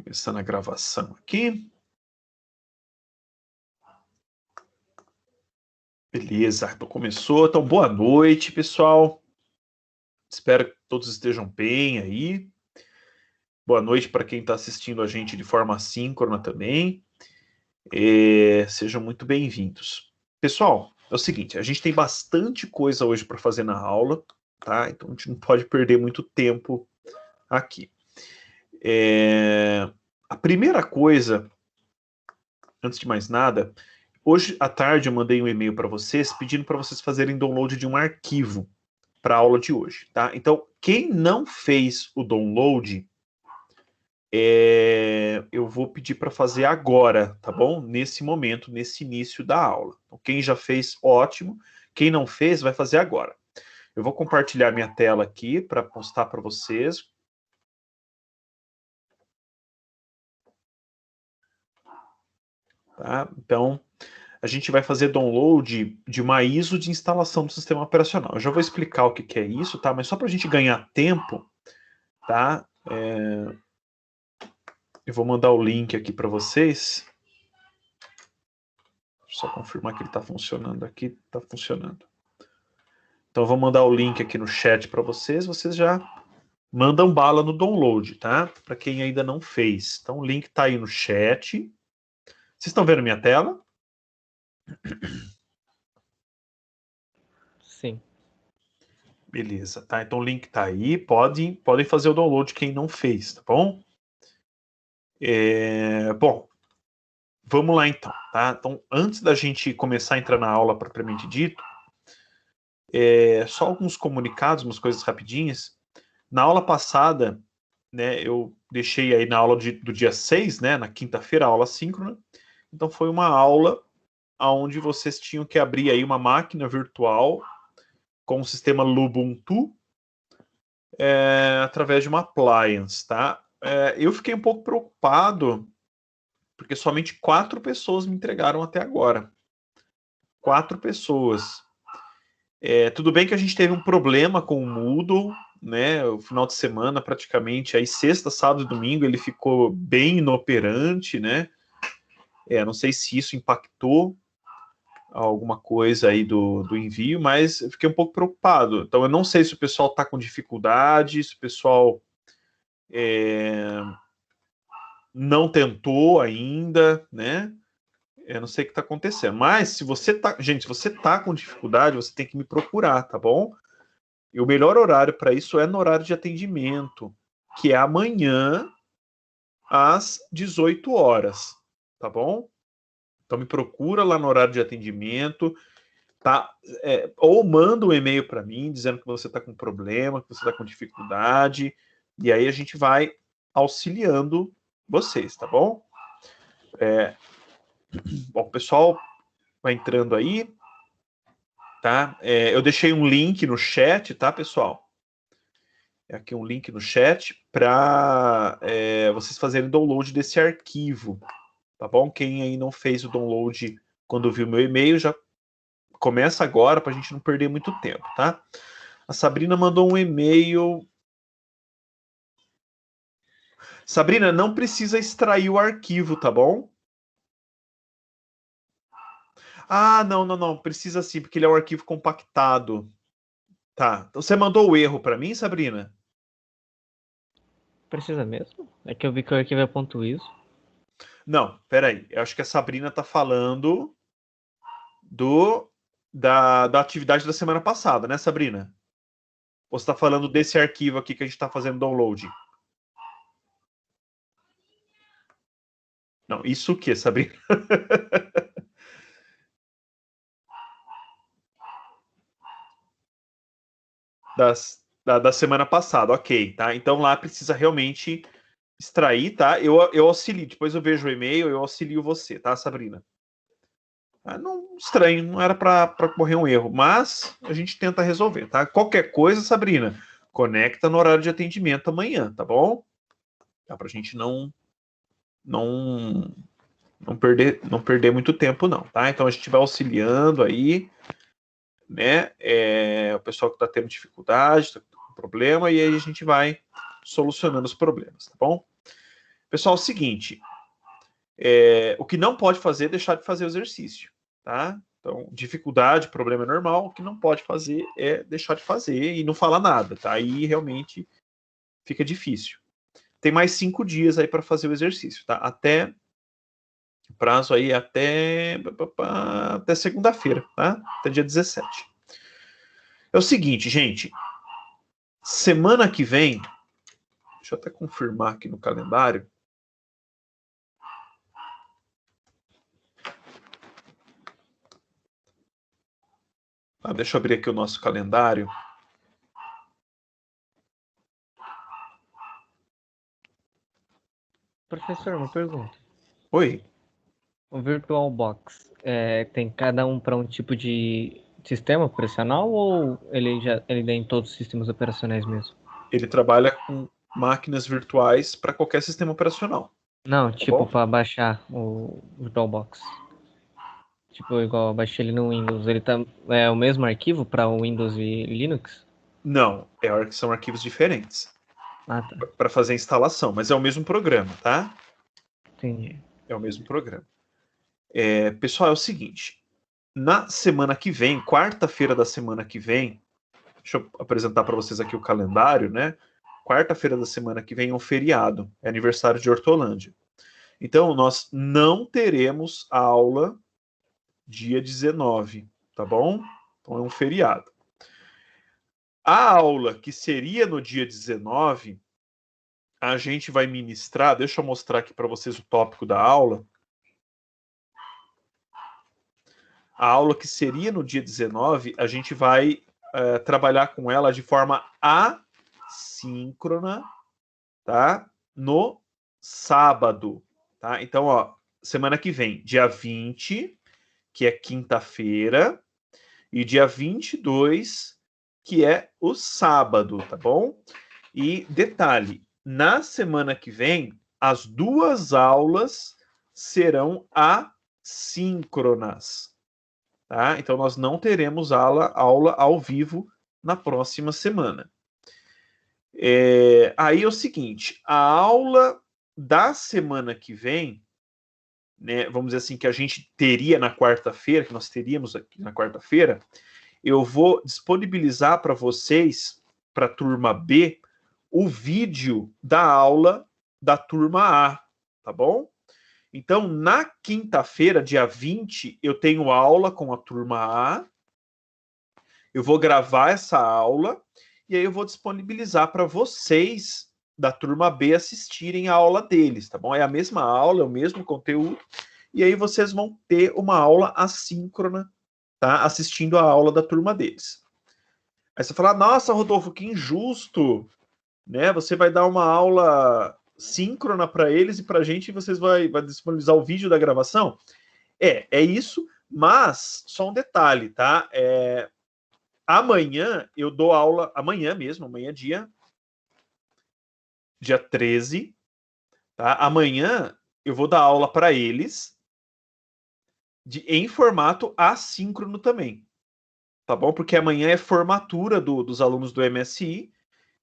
Começando a gravação aqui. Beleza, então começou. Então, boa noite, pessoal. Espero que todos estejam bem aí. Boa noite para quem está assistindo a gente de forma assíncrona também. Sejam muito bem-vindos. Pessoal, é o seguinte, a gente tem bastante coisa hoje para fazer na aula, tá? Então a gente não pode perder muito tempo aqui. A primeira coisa, antes de mais nada, hoje à tarde eu mandei um e-mail para vocês pedindo para vocês fazerem download de um arquivo para a aula de hoje, tá? Então, quem não fez o download, eu vou pedir para fazer agora, tá bom? Nesse momento, nesse início da aula. Então, quem já fez, ótimo. Quem não fez, vai fazer agora. Eu vou compartilhar minha tela aqui para postar para vocês. Tá? Então, a gente vai fazer download de uma ISO de instalação do sistema operacional. Eu já vou explicar o que é isso, tá? Mas só para a gente ganhar tempo, tá? Eu vou mandar o link aqui para vocês. Só confirmar que ele está funcionando aqui. Está funcionando. Então, eu vou mandar o link aqui no chat para vocês. Vocês já mandam bala no download, tá? Para quem ainda não fez. Então, o link está aí no chat. Vocês estão vendo minha tela? Sim. Beleza, tá? Então, o link está aí. Podem fazer o download quem não fez, tá bom? Bom, vamos lá então, tá? Então, antes da gente começar a entrar na aula propriamente dito, só alguns comunicados, umas coisas rapidinhas. Na aula passada, né, eu deixei aí na aula do dia 6, né, na quinta-feira, aula síncrona. Então, foi uma aula onde vocês tinham que abrir aí uma máquina virtual com o sistema Lubuntu através de uma appliance, tá? Eu fiquei um pouco preocupado porque somente 4 pessoas me entregaram até agora. 4 pessoas. Tudo bem que a gente teve um problema com o Moodle, né? O final de semana, praticamente, aí sexta, sábado e domingo, ele ficou bem inoperante, né? Não sei se isso impactou alguma coisa aí do envio, mas eu fiquei um pouco preocupado. Então, eu não sei se o pessoal está com dificuldade, se o pessoal não tentou ainda, né? Eu não sei o que está acontecendo. Mas se você tá, gente, se você tá com dificuldade, você tem que me procurar, tá bom? E o melhor horário para isso é no horário de atendimento, que é amanhã às 18 horas, tá bom? Então me procura lá no horário de atendimento, tá? Ou manda um e-mail para mim dizendo que você está com problema, que você está com dificuldade, e aí a gente vai auxiliando vocês, tá bom? Bom, o pessoal vai entrando aí, tá? Eu deixei um link no chat, tá, pessoal? Aqui um link no chat para vocês fazerem download desse arquivo, tá bom? Quem aí não fez o download quando viu meu e-mail, já começa agora para a gente não perder muito tempo, tá? A Sabrina mandou um e-mail. Sabrina, não precisa extrair o arquivo, tá bom? Ah, não. Precisa sim, porque ele é um arquivo compactado. Tá. Então você mandou o erro para mim, Sabrina? Precisa mesmo? É que eu vi que o arquivo é .iso. Não, peraí. Eu acho que a Sabrina tá falando da atividade da semana passada, né, Sabrina? Ou você tá falando desse arquivo aqui que a gente tá fazendo download? Não, isso o que, Sabrina? Da semana passada, ok, tá? Então lá precisa realmente extrair, tá? Eu auxilio, depois eu vejo o e-mail, eu auxilio você, tá, Sabrina? Não estranho, não era para correr um erro, mas a gente tenta resolver, tá? Qualquer coisa, Sabrina, conecta no horário de atendimento amanhã, tá bom? Dá pra gente não perder muito tempo, não, tá? Então a gente vai auxiliando aí, né? O pessoal que está tendo dificuldade, está com problema, e aí a gente vai solucionando os problemas, tá bom? Pessoal, é o seguinte, o que não pode fazer é deixar de fazer o exercício, tá? Então, dificuldade, problema é normal, o que não pode fazer é deixar de fazer e não falar nada, tá? Aí realmente fica difícil. Tem mais 5 dias aí para fazer o exercício, tá? Até prazo aí até segunda-feira, tá? Até dia 17. É o seguinte, gente, semana que vem, deixa eu até confirmar aqui no calendário. Deixa eu abrir aqui o nosso calendário. Professor, uma pergunta. Oi. O VirtualBox tem cada um para um tipo de sistema operacional ou ele tem todos os sistemas operacionais mesmo? Ele trabalha com máquinas virtuais para qualquer sistema operacional. Não, Tá tipo bom? para baixar o VirtualBox. Tipo, igual eu baixei ele no Windows. Ele é o mesmo arquivo para o Windows e Linux? Não, são arquivos diferentes Ah, tá. para fazer a instalação, mas é o mesmo programa, tá? Entendi. É o mesmo programa. Pessoal, é o seguinte. Na semana que vem, quarta-feira da semana que vem, deixa eu apresentar para vocês aqui o calendário, né? Quarta-feira da semana que vem é um feriado, é aniversário de Hortolândia. Então, nós não teremos aula dia 19, tá bom? Então, é um feriado. A aula que seria no dia 19, a gente vai ministrar, deixa eu mostrar aqui para vocês o tópico da aula. A aula que seria no dia 19, a gente vai trabalhar com ela de forma assíncrona, tá? No sábado, tá? Então, ó, semana que vem, dia 20, que é quinta-feira, e dia 22, que é o sábado, tá bom? E detalhe, na semana que vem, as 2 aulas serão assíncronas, tá? Então nós não teremos aula ao vivo na próxima semana. Aí é o seguinte, a aula da semana que vem, né, vamos dizer assim, que a gente teria na quarta-feira, que nós teríamos aqui na quarta-feira, eu vou disponibilizar para vocês, para a turma B, o vídeo da aula da turma A, tá bom? Então, na quinta-feira, dia 20, eu tenho aula com a turma A, eu vou gravar essa aula e aí eu vou disponibilizar para vocês da turma B assistirem a aula deles, tá bom? É a mesma aula, é o mesmo conteúdo, e aí vocês vão ter uma aula assíncrona, tá? Assistindo a aula da turma deles. Aí você fala, nossa, Rodolfo, que injusto, né? Você vai dar uma aula síncrona para eles e para a gente e vocês vai disponibilizar o vídeo da gravação? É isso, mas só um detalhe, tá? Amanhã eu dou aula, amanhã mesmo, amanhã dia 13, tá? Amanhã eu vou dar aula para eles em formato assíncrono também, tá bom? Porque amanhã é formatura dos alunos do MSI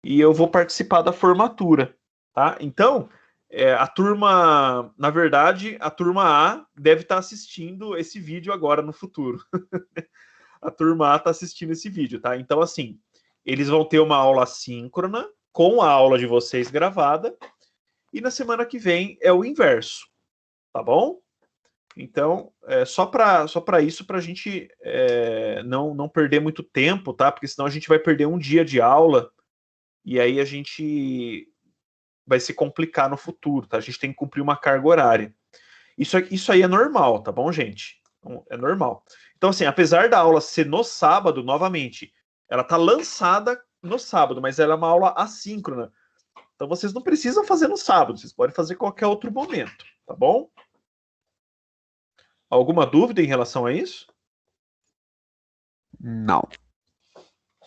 e eu vou participar da formatura, tá? Então, a turma, na verdade, a turma A deve estar assistindo esse vídeo agora no futuro. A turma A está assistindo esse vídeo, tá? Então, assim, eles vão ter uma aula síncrona com a aula de vocês gravada e na semana que vem é o inverso, tá bom? Então, só para isso, para a gente não perder muito tempo, tá? Porque senão a gente vai perder um dia de aula e aí a gente vai se complicar no futuro, tá? A gente tem que cumprir uma carga horária. Isso aí é normal, tá bom, gente? Então, é normal. Então, assim, apesar da aula ser no sábado, novamente, ela tá lançada no sábado, mas ela é uma aula assíncrona. Então, vocês não precisam fazer no sábado, vocês podem fazer qualquer outro momento, tá bom? Alguma dúvida em relação a isso? Não.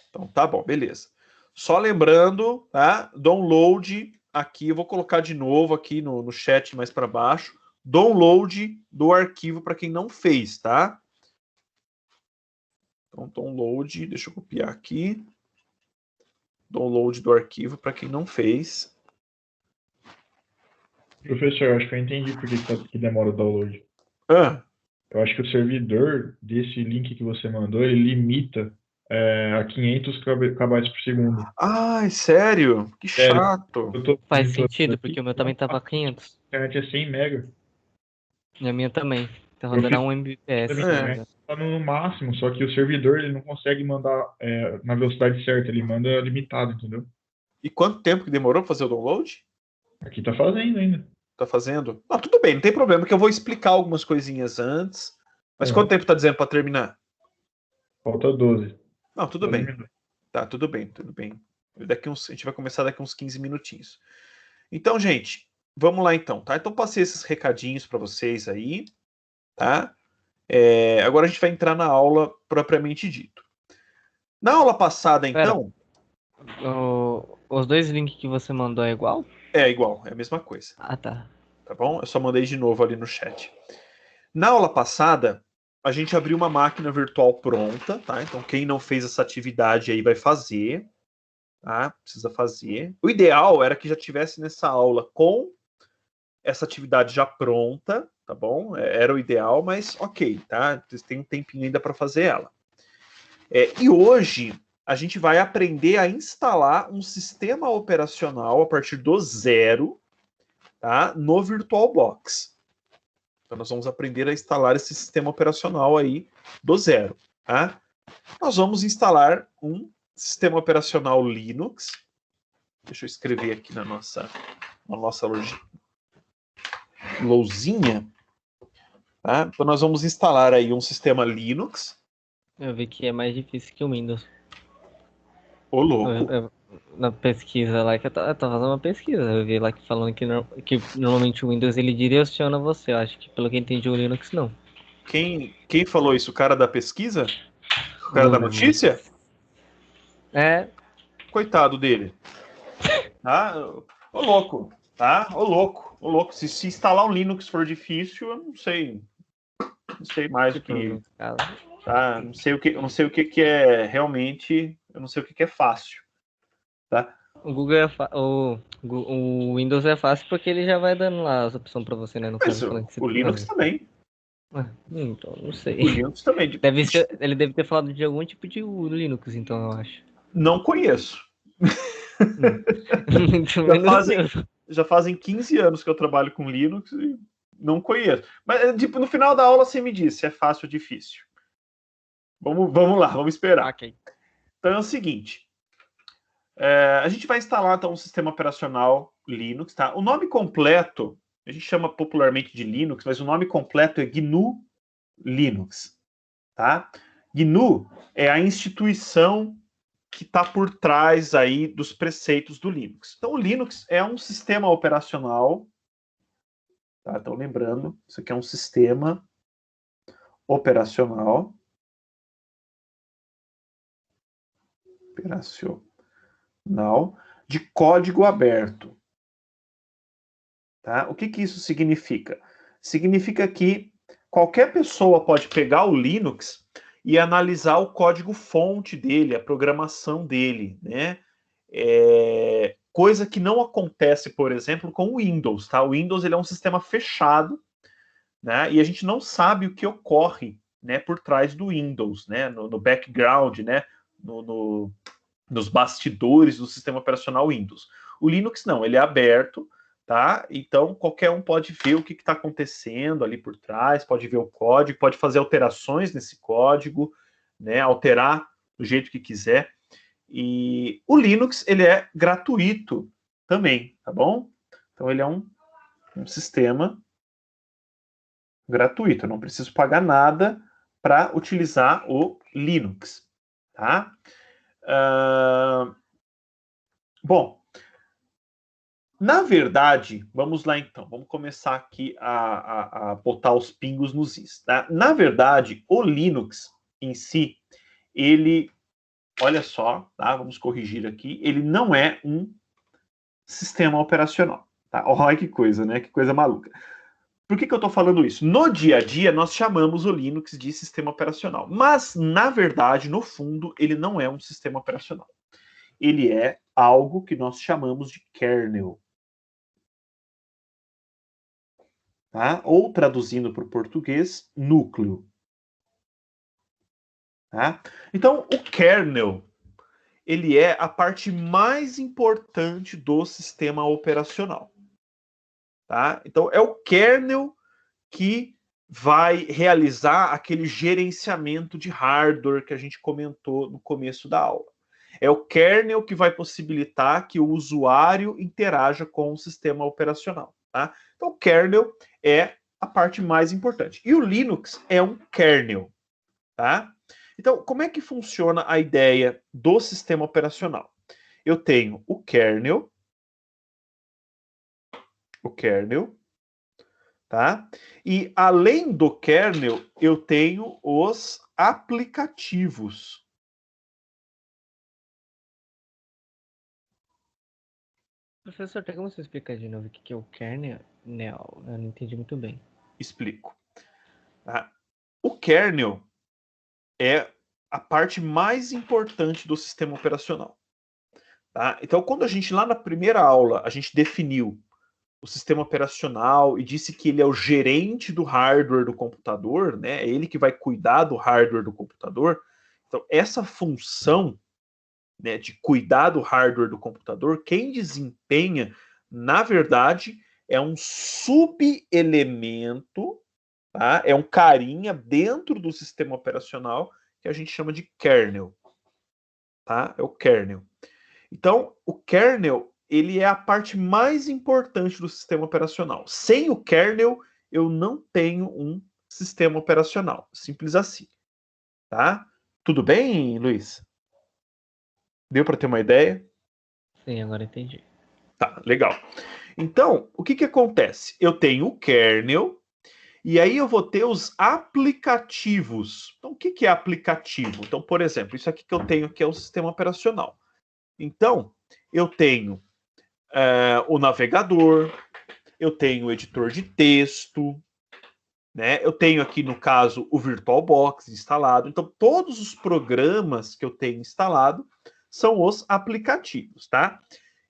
Então, tá bom, beleza. Só lembrando, tá? Download aqui, eu vou colocar de novo aqui no chat mais para baixo. Download do arquivo para quem não fez, tá? Então, download, deixa eu copiar aqui. Download do arquivo para quem não fez. Professor, acho que eu entendi por que demora o download. Ah, Eu acho que o servidor desse link que você mandou, ele limita a 500 KB por segundo. ai, sério? Que Sério, chato. eu tô Faz monitorando sentido, aqui, porque o meu também tava 500. a internet é 100 mega. E a minha também. Tá Eu rodando a fiz 1 a Mbps, minha se não me É. internet engano. tá no máximo, só que o servidor ele não consegue mandar na velocidade certa, ele manda limitado, entendeu? E quanto tempo que demorou pra fazer o download? Aqui tá fazendo ainda. Tá fazendo? Não, tudo bem, não tem problema, que eu vou explicar algumas coisinhas antes. Mas quanto Uhum. tempo tá dizendo pra terminar? Falta 12. Não, tudo 12 bem. minutos. Tá, tudo bem, tudo bem. A gente vai começar daqui uns 15 minutinhos. Então, gente, vamos lá então, tá? Então passei esses recadinhos para vocês aí, tá? Agora a gente vai entrar na aula propriamente dito. Na aula passada, Pera, então, os dois links que você mandou é igual? é igual, é a mesma coisa, Ah, tá. tá bom? Eu só mandei de novo ali no chat. Na aula passada, a gente abriu uma máquina virtual pronta, tá? Então, quem não fez essa atividade aí vai fazer, tá? Precisa fazer. O ideal era que já tivesse nessa aula com essa atividade já pronta, tá bom? Era o ideal, mas ok, tá? Vocês têm um tempinho ainda para fazer ela. E hoje a gente vai aprender a instalar um sistema operacional a partir do zero, tá? No VirtualBox. Então nós vamos aprender a instalar esse sistema operacional aí do zero, tá? Nós vamos instalar um sistema operacional Linux. Deixa eu escrever aqui na nossa lousinha. Tá? Então nós vamos instalar aí um sistema Linux. Eu vi que é mais difícil que o Windows. Ô, louco. Na pesquisa lá, que eu tava fazendo uma pesquisa, eu vi lá que falando que normalmente o Windows ele direciona você. Eu acho que pelo que eu entendi o Linux não. Quem falou isso? O cara da pesquisa? O cara da O- notícia? É, Coitado dele. Tá? Ô, louco. Tá? Ô, louco. Ô, louco. Se instalar um Linux for difícil, eu não sei. Não sei mais o tipo, que. no caso. Tá? Eu não sei o que é realmente. Eu não sei o que é fácil. Tá? O Google o Windows é fácil porque ele já vai dando lá as opções pra você, né? No Mas caso, falando que você o Linux também. então, não sei. O Linux também. Ele deve ter falado de algum tipo de Linux, então, eu acho. Não conheço. Muito Já menos fazem, eu. já fazem 15 anos que eu trabalho com Linux e não conheço. Mas tipo, no final da aula você me diz se é fácil ou difícil. Vamos lá, vamos esperar. Ok. Então é o seguinte. A gente vai instalar então um sistema operacional Linux, tá? O nome completo, a gente chama popularmente de Linux, mas o nome completo é GNU Linux, tá? GNU é a instituição que está por trás aí dos preceitos do Linux. Então, o Linux é um sistema operacional, tá? Então, lembrando, isso aqui é um sistema operacional de código aberto. Tá? O que isso significa? Significa que qualquer pessoa pode pegar o Linux e analisar o código-fonte dele, a programação dele, né? Coisa que não acontece, por exemplo, com o Windows, tá? O Windows ele é um sistema fechado, né? E a gente não sabe o que ocorre, né, por trás do Windows, né? No background, né? Nos bastidores do sistema operacional Windows. O Linux não, ele é aberto, tá? Então qualquer um pode ver o que está acontecendo ali por trás, pode ver o código, pode fazer alterações nesse código, né? Alterar do jeito que quiser. E o Linux ele é gratuito também, tá bom? Então ele é um sistema gratuito, eu não preciso pagar nada para utilizar o Linux, tá? Bom, na verdade, vamos lá então, vamos começar aqui a botar os pingos nos is. Tá? Na verdade, o Linux em si, ele, olha só, tá? Vamos corrigir aqui, ele não é um sistema operacional. Tá? Olha que coisa, né? Que coisa maluca. Por que eu estou falando isso? No dia a dia, nós chamamos o Linux de sistema operacional. Mas, na verdade, no fundo, ele não é um sistema operacional. Ele é algo que nós chamamos de kernel. tá? Ou traduzindo para o português, núcleo. Tá? Então, o kernel, ele é a parte mais importante do sistema operacional. Tá? Então, é o kernel que vai realizar aquele gerenciamento de hardware que a gente comentou no começo da aula. É o kernel que vai possibilitar que o usuário interaja com o sistema operacional. Tá? Então, o kernel é a parte mais importante. E o Linux é um kernel. Tá? Então, como é que funciona a ideia do sistema operacional? Eu tenho o kernel, tá? E além do kernel, eu tenho os aplicativos. Professor, tem como você explicar de novo o que é o kernel? Eu não entendi muito bem. Explico. Tá? O kernel é a parte mais importante do sistema operacional. Tá? Então, quando a gente, lá na primeira aula, a gente definiu o sistema operacional e disse que ele é o gerente do hardware do computador, né? É ele que vai cuidar do hardware do computador. Então, essa função, né, de cuidar do hardware do computador, quem desempenha, na verdade, é um subelemento, tá? É um carinha dentro do sistema operacional que a gente chama de kernel. Tá? É o kernel. Então, o kernel, ele é a parte mais importante do sistema operacional. Sem o kernel, eu não tenho um sistema operacional. Simples assim. Tá? Tudo bem, Luiz? Deu para ter uma ideia? Sim, agora entendi. Tá, legal. Então, o que acontece? Eu tenho o kernel e aí eu vou ter os aplicativos. Então, o que é aplicativo? Então, por exemplo, isso aqui que eu tenho aqui é o sistema operacional. Então, eu tenho o navegador, eu tenho o editor de texto, né? Eu tenho aqui, no caso, o VirtualBox instalado. Então, todos os programas que eu tenho instalado são os aplicativos, tá?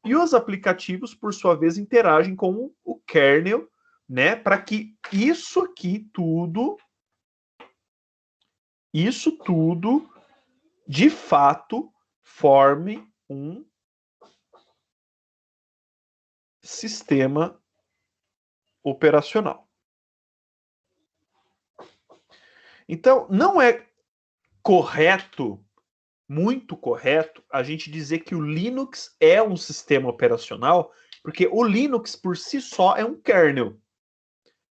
E os aplicativos, por sua vez, interagem com o kernel, né? Para que isso tudo, de fato, forme um sistema operacional. Então, não é correto, muito correto, a gente dizer que o Linux é um sistema operacional, porque o Linux por si só é um kernel,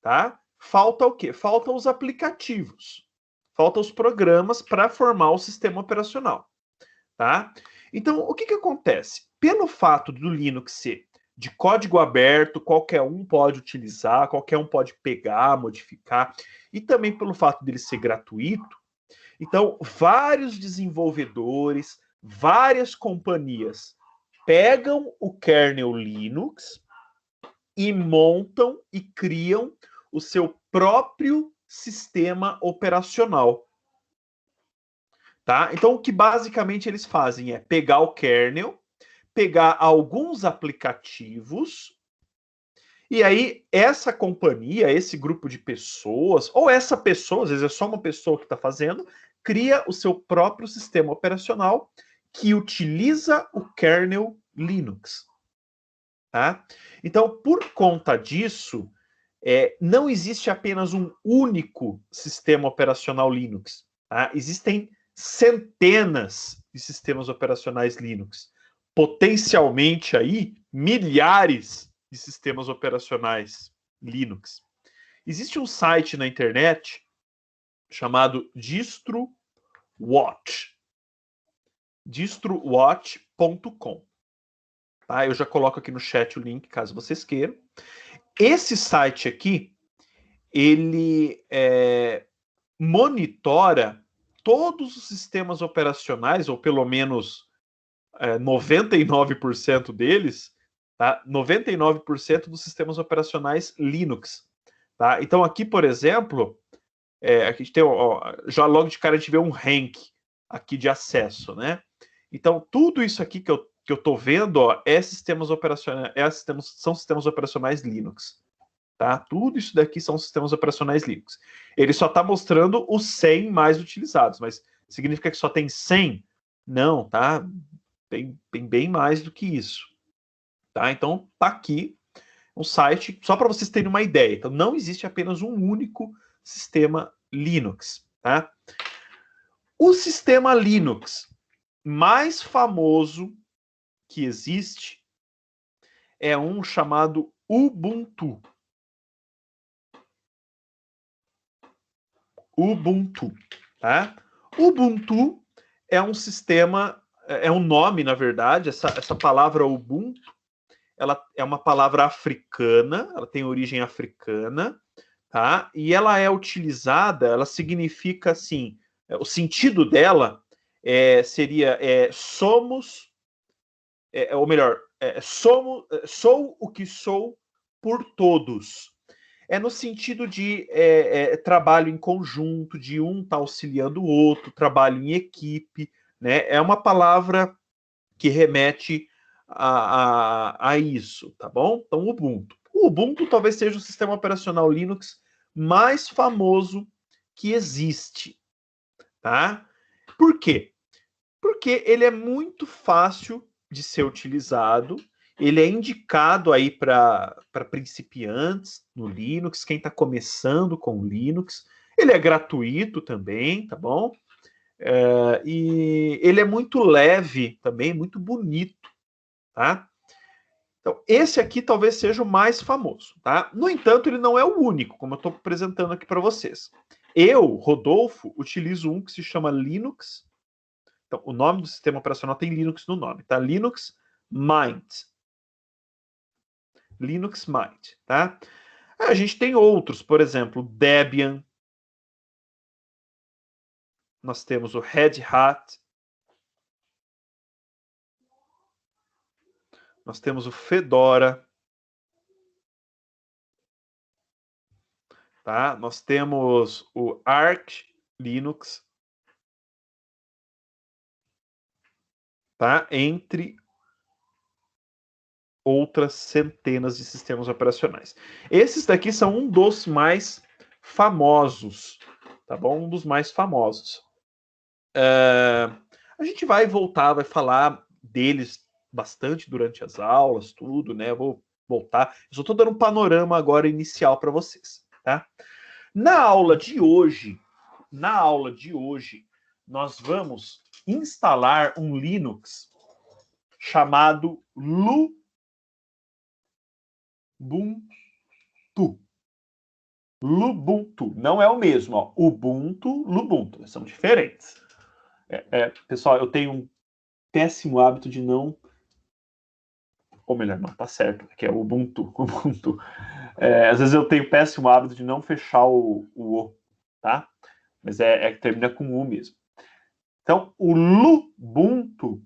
tá? Falta o quê? Faltam os aplicativos. Faltam os programas para formar o sistema operacional, tá? Então, o que acontece? Pelo fato do Linux ser de código aberto, qualquer um pode utilizar, qualquer um pode pegar, modificar, e também pelo fato dele ser gratuito, então vários desenvolvedores, várias companhias pegam o kernel Linux e montam e criam o seu próprio sistema operacional. Tá? Então, o que basicamente eles fazem é pegar o kernel, pegar alguns aplicativos, e aí essa companhia, esse grupo de pessoas, ou essa pessoa, às vezes é só uma pessoa que está fazendo, cria o seu próprio sistema operacional que utiliza o kernel Linux. Tá? Então, por conta disso, não existe apenas um único sistema operacional Linux. Tá? Existem centenas de sistemas operacionais Linux. Potencialmente aí, milhares de sistemas operacionais Linux. Existe um site na internet chamado DistroWatch. DistroWatch.com. Tá? Eu já coloco aqui no chat o link, caso vocês queiram. Esse site aqui, ele monitora todos os sistemas operacionais, ou pelo menos 99% deles, tá? 99% dos sistemas operacionais Linux. Tá? Então aqui, por exemplo, aqui a gente tem, já logo de cara a gente vê um rank aqui de acesso, né? Então tudo isso aqui que eu estou vendo, são sistemas operacionais Linux. tá? Tudo isso daqui são sistemas operacionais Linux. Ele só está mostrando os 100 mais utilizados, mas significa que só tem 100? Não, tá? Tem bem mais do que isso, tá? Então, tá aqui um site, só para vocês terem uma ideia. Então, não existe apenas um único sistema Linux, tá? O sistema Linux mais famoso que existe é um chamado Ubuntu. Ubuntu, tá? Ubuntu é um sistema, é um nome, na verdade, essa palavra Ubuntu, ela é uma palavra africana, ela tem origem africana, tá? E ela é utilizada, ela significa assim, o sentido dela seria somos, ou melhor, sou o que sou por todos. É no sentido de trabalho em conjunto, de um estar auxiliando o outro, trabalho em equipe, né? É uma palavra que remete a isso, tá bom? Então, Ubuntu. O Ubuntu talvez seja o sistema operacional Linux mais famoso que existe, tá? Por quê? Porque ele é muito fácil de ser utilizado, ele é indicado aí para principiantes no Linux, quem está começando com o Linux. Ele é gratuito também, tá bom? E ele é muito leve também, muito bonito, tá? Então, esse aqui talvez seja o mais famoso, tá? No entanto, ele não é o único, como eu estou apresentando aqui para vocês. Eu, Rodolfo, utilizo um que se chama Linux. Então, o nome do sistema operacional tem Linux no nome, tá? Linux Mint. Linux Mint, tá? A gente tem outros, por exemplo, Debian. Nós temos o Red Hat. Nós temos o Fedora. Tá? Nós temos o Arch Linux. Tá? Entre outras centenas de sistemas operacionais. Esses daqui são um dos mais famosos, tá bom? Um dos mais famosos. A gente vai voltar, vai falar deles bastante durante as aulas, tudo, né? Eu vou voltar. Eu só estou dando um panorama agora inicial para vocês, tá? Na aula de hoje, nós vamos instalar um Linux chamado Lubuntu. Lubuntu. Não é o mesmo, ó. Ubuntu, Lubuntu. São diferentes. Pessoal, eu tenho um péssimo hábito de não... Ou melhor, não, tá certo. Que é o Ubuntu. Ubuntu. Às vezes eu tenho péssimo hábito de não fechar o O, tá? Mas que termina com U mesmo. Então, o Lubuntu,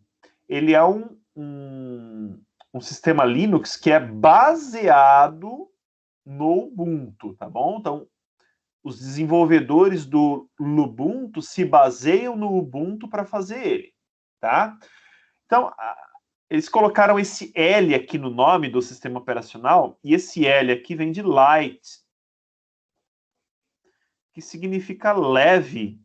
ele é um sistema Linux que é baseado no Ubuntu, tá bom? Então, os desenvolvedores do Lubuntu se baseiam no Ubuntu para fazer ele, tá? Então, eles colocaram esse L aqui no nome do sistema operacional, e esse L aqui vem de light, que significa leve,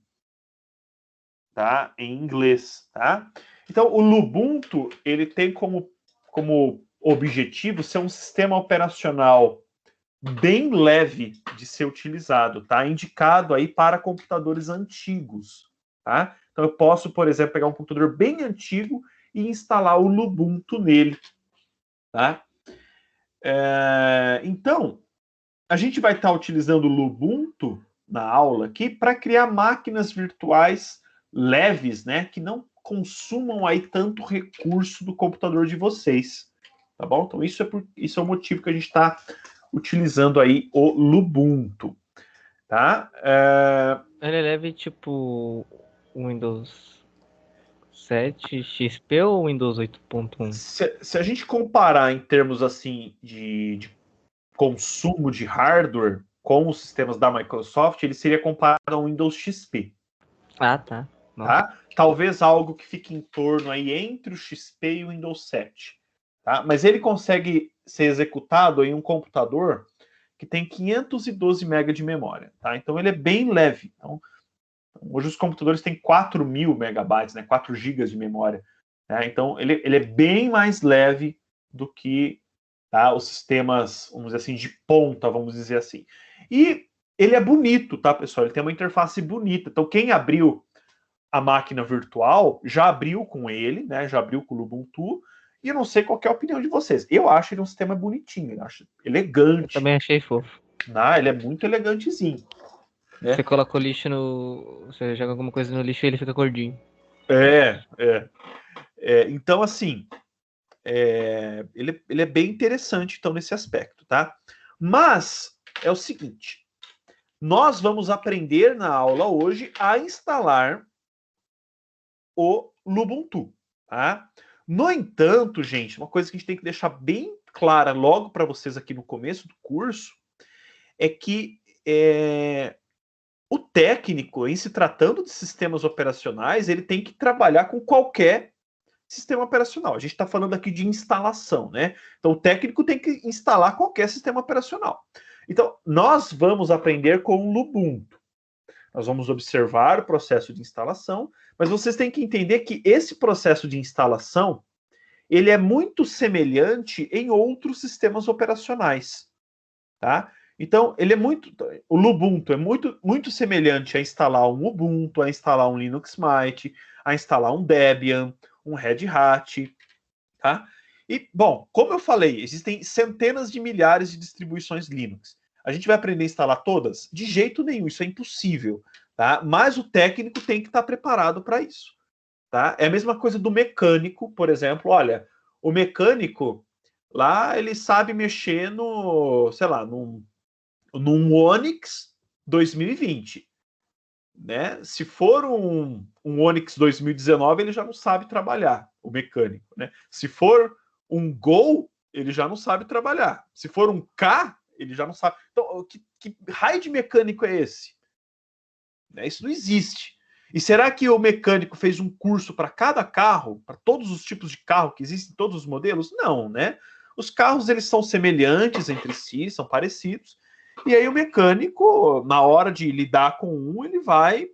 tá? Em inglês, tá? Então, o Lubuntu, ele tem como objetivo ser um sistema operacional bem leve de ser utilizado, tá? Indicado aí para computadores antigos, tá? Então, eu posso, por exemplo, pegar um computador bem antigo e instalar o Lubuntu nele, tá? Então, a gente vai estar utilizando o Lubuntu na aula aqui para criar máquinas virtuais leves, né? Que não consumam aí tanto recurso do computador de vocês, tá bom? Então, isso é o motivo que a gente está utilizando aí o Lubuntu, tá? Ele é leve tipo Windows 7 XP ou Windows 8.1? Se a gente comparar em termos assim de consumo de hardware com os sistemas da Microsoft, ele seria comparado ao Windows XP. Ah, tá. Tá? Talvez algo que fique em torno aí entre o XP e o Windows 7. Tá? Mas ele consegue ser executado em um computador que tem 512 MB de memória, tá? Então ele é bem leve. Então, hoje os computadores têm 4.000 megabytes, né? 4 GB de memória. Né? Então ele é bem mais leve do que, tá, os sistemas, vamos dizer assim, de ponta, vamos dizer assim. E ele é bonito, tá, pessoal? Ele tem uma interface bonita. Então quem abriu a máquina virtual já abriu com ele, né? Já abriu com o Ubuntu. E eu não sei qual é a opinião de vocês. Eu acho ele um sistema bonitinho, eu acho elegante. Eu também achei fofo. Ele é muito elegantezinho. Né? Você coloca o lixo no... Você joga alguma coisa no lixo e ele fica gordinho. Então, assim, ele é bem interessante, então, nesse aspecto, tá? Mas, é o seguinte, nós vamos aprender na aula hoje a instalar o Lubuntu, tá? No entanto, gente, uma coisa que a gente tem que deixar bem clara logo para vocês aqui no começo do curso é que o técnico, em se tratando de sistemas operacionais, ele tem que trabalhar com qualquer sistema operacional. A gente está falando aqui de instalação, né? Então, o técnico tem que instalar qualquer sistema operacional. Então, nós vamos aprender com o Lubuntu. Nós vamos observar o processo de instalação, mas vocês têm que entender que esse processo de instalação, ele é muito semelhante em outros sistemas operacionais, tá? Então, o Lubuntu é muito semelhante a instalar um Ubuntu, a instalar um Linux Mint, a instalar um Debian, um Red Hat, tá? E, bom, como eu falei, existem centenas de milhares de distribuições Linux. A gente vai aprender a instalar todas? De jeito nenhum, isso é impossível, tá? Mas o técnico tem que estar preparado para isso, tá? É a mesma coisa do mecânico, por exemplo. Olha, o mecânico lá, ele sabe mexer no, sei lá, num Onix 2020, né? Se for um Onix 2019, ele já não sabe trabalhar, o mecânico, né? Se for um Gol, ele já não sabe trabalhar. Se for um K, ele já não sabe. Então, que raio de mecânico é esse? Isso não existe. E será que o mecânico fez um curso para cada carro, para todos os tipos de carro que existem, todos os modelos? Não, né? Os carros, eles são semelhantes entre si, são parecidos. E aí o mecânico, na hora de lidar com ele vai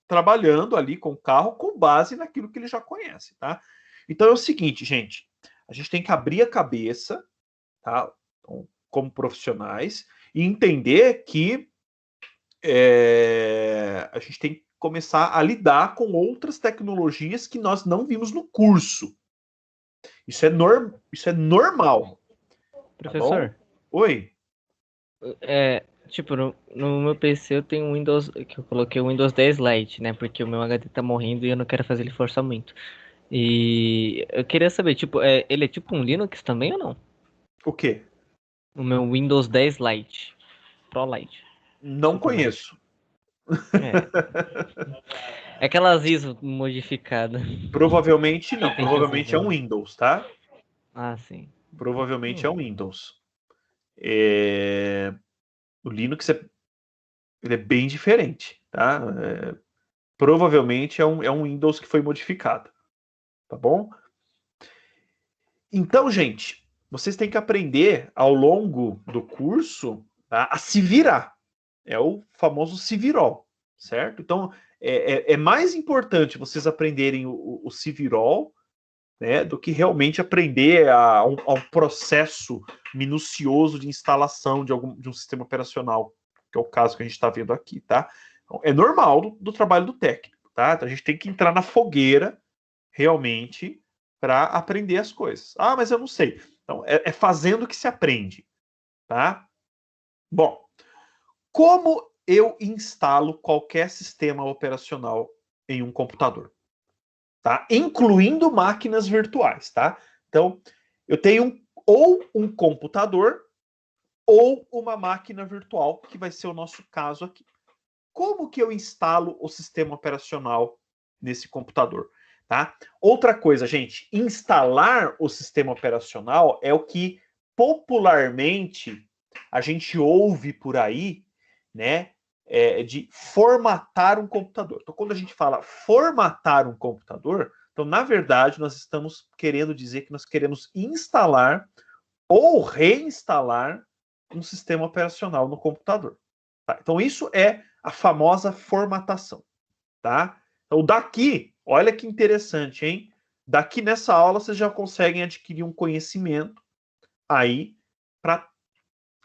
trabalhando ali com o carro com base naquilo que ele já conhece, tá? Então é o seguinte, gente, a gente tem que abrir a cabeça, tá? Então, como profissionais, e entender que a gente tem que começar a lidar com outras tecnologias que nós não vimos no curso. Isso é normal. Professor? Tá bom? Oi? Tipo, no meu PC eu tenho um Windows, que eu coloquei o Windows 10 Lite, né? Porque o meu HD tá morrendo e eu não quero fazer ele forçar muito. E eu queria saber, tipo, ele é tipo um Linux também ou não? O quê? O meu Windows 10 Lite. Pro Lite. Não Super conheço. É aquelas ISO modificadas. Provavelmente não. Tem Provavelmente é um Jesus, Windows, tá? Ah, sim. Provavelmente é um Windows. O Linux ele é bem diferente, tá? Provavelmente é um Windows que foi modificado, tá bom? Então, gente, vocês têm que aprender ao longo do curso, tá, a se virar. É o famoso se virol, certo? Então, é mais importante vocês aprenderem o se virol, né, do que realmente aprender a um processo minucioso de instalação de um sistema operacional, que é o caso que a gente está vendo aqui, tá? Então, é normal do trabalho do técnico, tá? Então, a gente tem que entrar na fogueira, realmente, para aprender as coisas. Ah, mas eu não sei. Então, é fazendo que se aprende, tá? Bom, como eu instalo qualquer sistema operacional em um computador? Tá? Incluindo máquinas virtuais, tá? Então, eu tenho ou um computador ou uma máquina virtual, que vai ser o nosso caso aqui. Como que eu instalo o sistema operacional nesse computador? Tá? Outra coisa, gente, instalar o sistema operacional é o que popularmente a gente ouve por aí, né? De formatar um computador. Então, quando a gente fala formatar um computador, então, na verdade, nós estamos querendo dizer que nós queremos instalar ou reinstalar um sistema operacional no computador. Tá? Então, isso é a famosa formatação. Tá? Então, daqui, olha que interessante, hein? Daqui nessa aula, vocês já conseguem adquirir um conhecimento aí para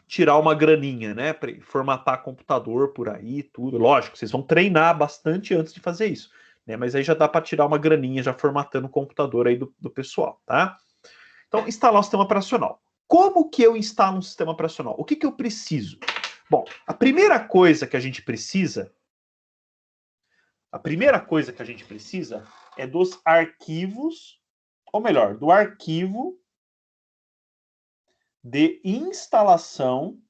tirar uma graninha, né? Para formatar computador por aí, tudo. Lógico, vocês vão treinar bastante antes de fazer isso, né? Mas aí já dá para tirar uma graninha já formatando o computador aí do pessoal, tá? Então, instalar o sistema operacional. Como que eu instalo um sistema operacional? O que que eu preciso? Bom, a primeira coisa que a gente precisa é dos arquivos, ou melhor, do arquivo de instalação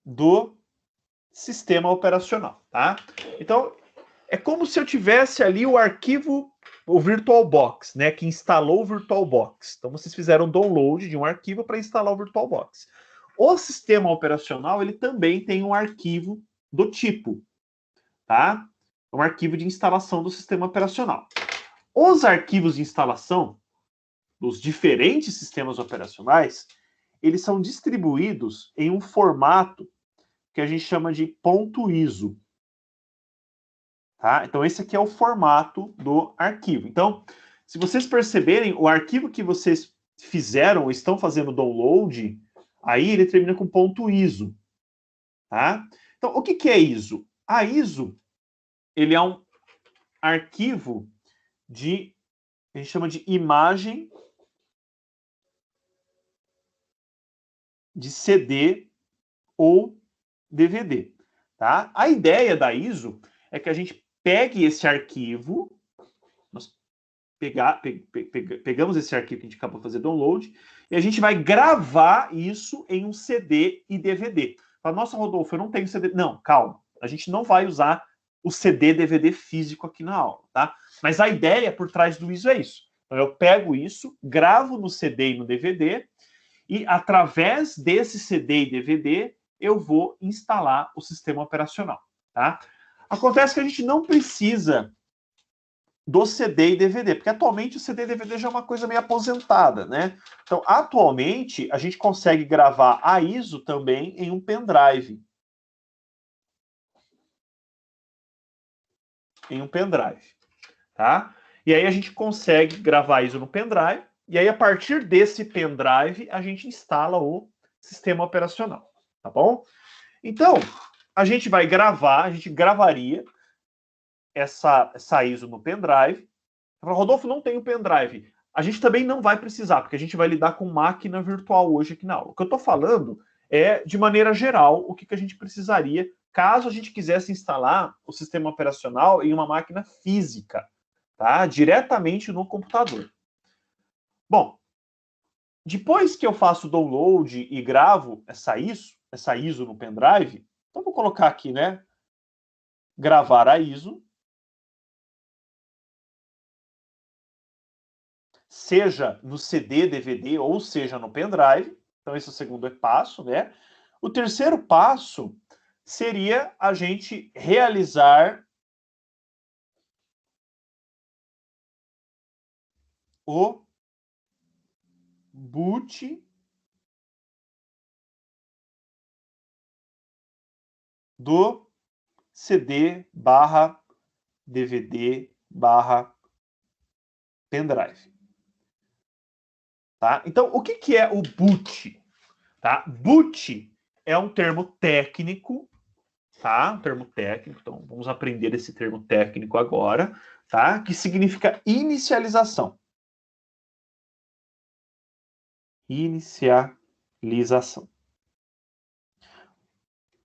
do sistema operacional, tá? Então, é como se eu tivesse ali o arquivo, o VirtualBox, né, que instalou o VirtualBox. Então, vocês fizeram download de um arquivo para instalar o VirtualBox. O sistema operacional, ele também tem um arquivo do tipo, tá? Um arquivo de instalação do sistema operacional. Os arquivos de instalação dos diferentes sistemas operacionais, eles são distribuídos em um formato que a gente chama de .iso. Tá? Então, esse aqui é o formato do arquivo. Então, se vocês perceberem, o arquivo que vocês fizeram ou estão fazendo download, aí ele termina com .iso. Tá? Então, o que é ISO? A ISO, ele é um arquivo de, a gente chama de imagem de CD ou DVD. Tá? A ideia da ISO é que a gente pegue esse arquivo, nós pegamos esse arquivo que a gente acabou de fazer download, e a gente vai gravar isso em um CD e DVD. Fala, nossa, Rodolfo, eu não tenho CD. Não, calma. A gente não vai usar o CD DVD físico aqui na aula, tá? Mas a ideia por trás do ISO é isso. Então, eu pego isso, gravo no CD e no DVD, e através desse CD e DVD, eu vou instalar o sistema operacional, tá? Acontece que a gente não precisa do CD e DVD, porque atualmente o CD e DVD já é uma coisa meio aposentada, né? Então, atualmente, a gente consegue gravar a ISO também em um pendrive. Em um pendrive, tá? E aí a gente consegue gravar a ISO no pendrive, e aí a partir desse pendrive a gente instala o sistema operacional, tá bom? Então, a gente vai gravar, a gente gravaria essa ISO no pendrive. Rodolfo, não tem o pendrive. A gente também não vai precisar, porque a gente vai lidar com máquina virtual hoje aqui na aula. O que eu estou falando é, de maneira geral, o que a gente precisaria caso a gente quisesse instalar o sistema operacional em uma máquina física, tá? Diretamente no computador. Bom, depois que eu faço o download e gravo essa ISO no pendrive, então vou colocar aqui, né? Gravar a ISO. Seja no CD, DVD ou seja no pendrive. Então, esse é o segundo passo, né? O terceiro passo seria a gente realizar o boot do CD barra DVD barra pendrive. Tá? Então, o que é o boot? Tá? Boot é um termo técnico, tá? Um termo técnico, então vamos aprender esse termo técnico agora, tá? Que significa inicialização. Inicialização.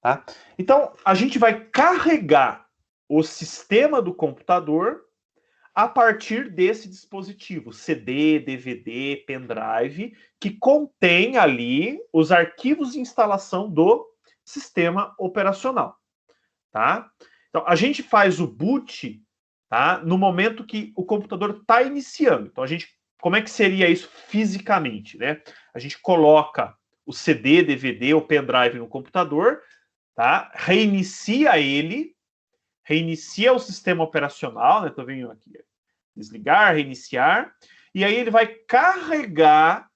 Tá? Então, a gente vai carregar o sistema do computador a partir desse dispositivo, CD, DVD, pendrive, que contém ali os arquivos de instalação do sistema operacional. Tá? Então, a gente faz o boot, tá, no momento que o computador está iniciando. Então, como é que seria isso fisicamente? Né? A gente coloca o CD, DVD ou pendrive no computador, tá? Reinicia ele, reinicia o sistema operacional, né? Tô vendo aqui, desligar, reiniciar, e aí ele vai carregar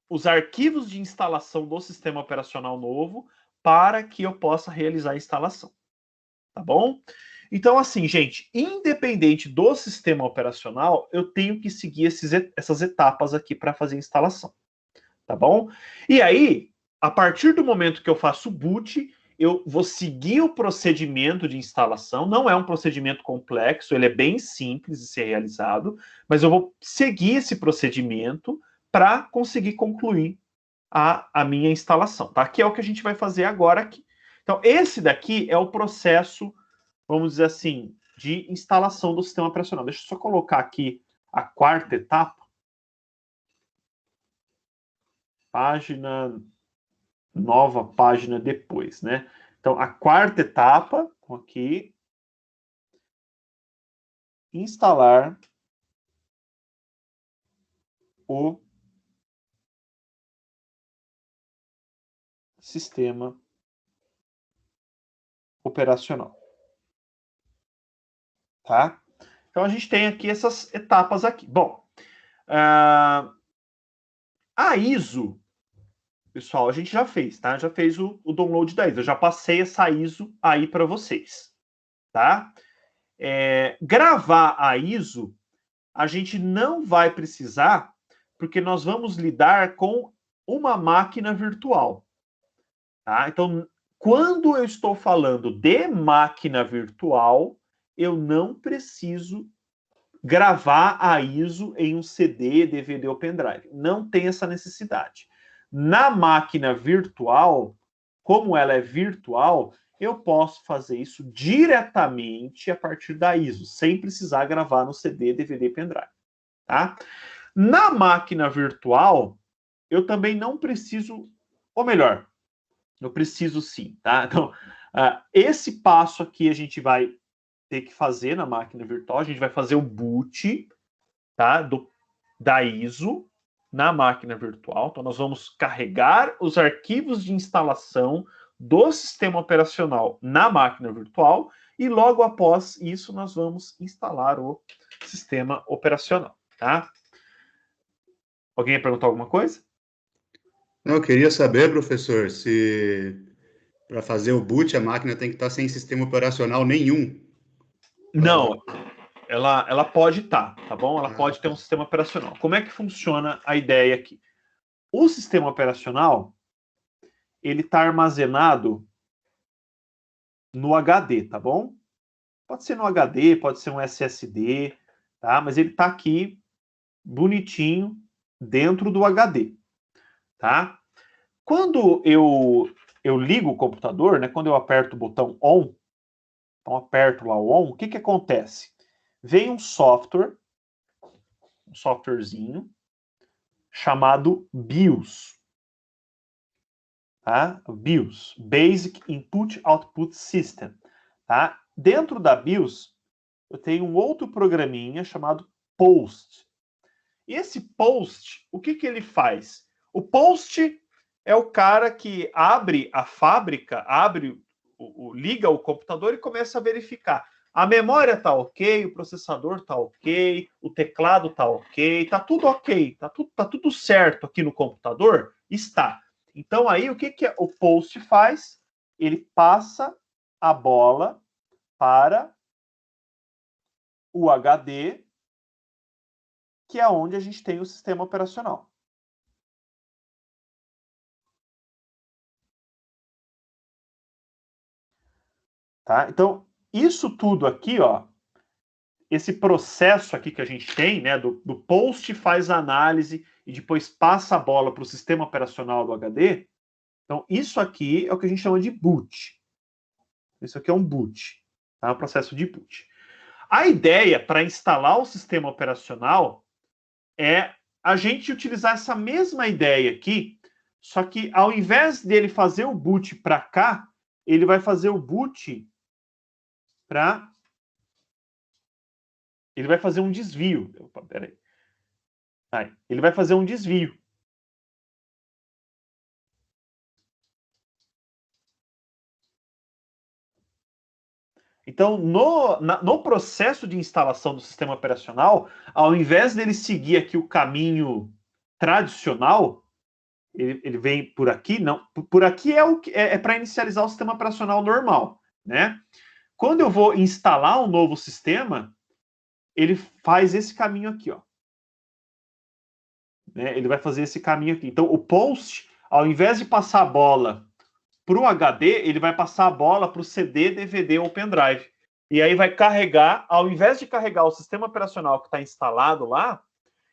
os arquivos de instalação do sistema operacional novo para que eu possa realizar a instalação. Tá bom? Então, assim, gente, independente do sistema operacional, eu tenho que seguir essas etapas aqui para fazer a instalação. Tá bom? E aí, a partir do momento que eu faço o boot, eu vou seguir o procedimento de instalação. Não é um procedimento complexo, ele é bem simples de ser realizado, mas eu vou seguir esse procedimento para conseguir concluir a minha instalação, tá? Que é o que a gente vai fazer agora aqui. Então, esse daqui é o processo, vamos dizer assim, de instalação do sistema operacional. Deixa eu só colocar aqui a quarta etapa. Página, nova página depois, né? Então, a quarta etapa, aqui, instalar o sistema operacional. Tá? Então, a gente tem aqui essas etapas aqui. Bom, a ISO, pessoal, a gente já fez, tá? Já fez o download da ISO. Eu já passei essa ISO aí para vocês, tá? Gravar a ISO, a gente não vai precisar, porque nós vamos lidar com uma máquina virtual, tá? Então, quando eu estou falando de máquina virtual, eu não preciso gravar a ISO em um CD, DVD ou pendrive. Não tem essa necessidade. Na máquina virtual, como ela é virtual, eu posso fazer isso diretamente a partir da ISO, sem precisar gravar no CD, DVD e pendrive. Tá? Na máquina virtual, eu também não preciso, ou melhor, eu preciso sim. Tá? Então, esse passo aqui a gente vai ter que fazer na máquina virtual. A gente vai fazer o boot, tá, da ISO na máquina virtual. Então, nós vamos carregar os arquivos de instalação do sistema operacional na máquina virtual e logo após isso nós vamos instalar o sistema operacional, tá? Alguém ia perguntar alguma coisa? Não, eu queria saber, professor, se para fazer o boot a máquina tem que estar sem sistema operacional nenhum. Não, ela pode estar, tá bom? Ela pode ter um sistema operacional. Como é que funciona a ideia aqui? O sistema operacional, ele está armazenado no HD, tá bom? Pode ser no HD, pode ser um SSD, tá? Mas ele está aqui bonitinho dentro do HD, tá? Quando eu ligo o computador, né? Quando eu aperto o botão ON, então aperto lá o ON, o que que acontece? Vem um softwarezinho chamado BIOS, tá? BIOS, Basic Input Output System, tá? Dentro da BIOS, eu tenho um outro programinha chamado POST. E esse POST, o que que ele faz? O POST é o cara que abre a fábrica, liga o computador e começa a verificar. A memória tá ok, o processador tá ok, o teclado tá ok, tá tudo ok, tá tudo certo aqui no computador? Está. Então aí o que que o POST faz? Ele passa a bola para o HD, que é onde a gente tem o sistema operacional. Tá? Então, isso tudo aqui, ó, esse processo aqui que a gente tem, né, do POST faz a análise e depois passa a bola para o sistema operacional do HD. Então, isso aqui é o que a gente chama de boot. Isso aqui é um boot, tá? Um processo de boot. A ideia para instalar o sistema operacional é a gente utilizar essa mesma ideia aqui, só que ao invés dele fazer o boot para cá, ele vai fazer o boot para... Ele vai fazer um desvio. Opa, peraí. Aí, ele vai fazer um desvio. Então, no processo de instalação do sistema operacional, ao invés dele seguir aqui o caminho tradicional, ele vem por aqui, não. Por aqui é para inicializar o sistema operacional normal, né? Quando eu vou instalar um novo sistema, ele faz esse caminho aqui, ó. Né? Ele vai fazer esse caminho aqui. Então, o post, ao invés de passar a bola para o HD, ele vai passar a bola para o CD, DVD ou pendrive. E aí vai carregar, ao invés de carregar o sistema operacional que está instalado lá,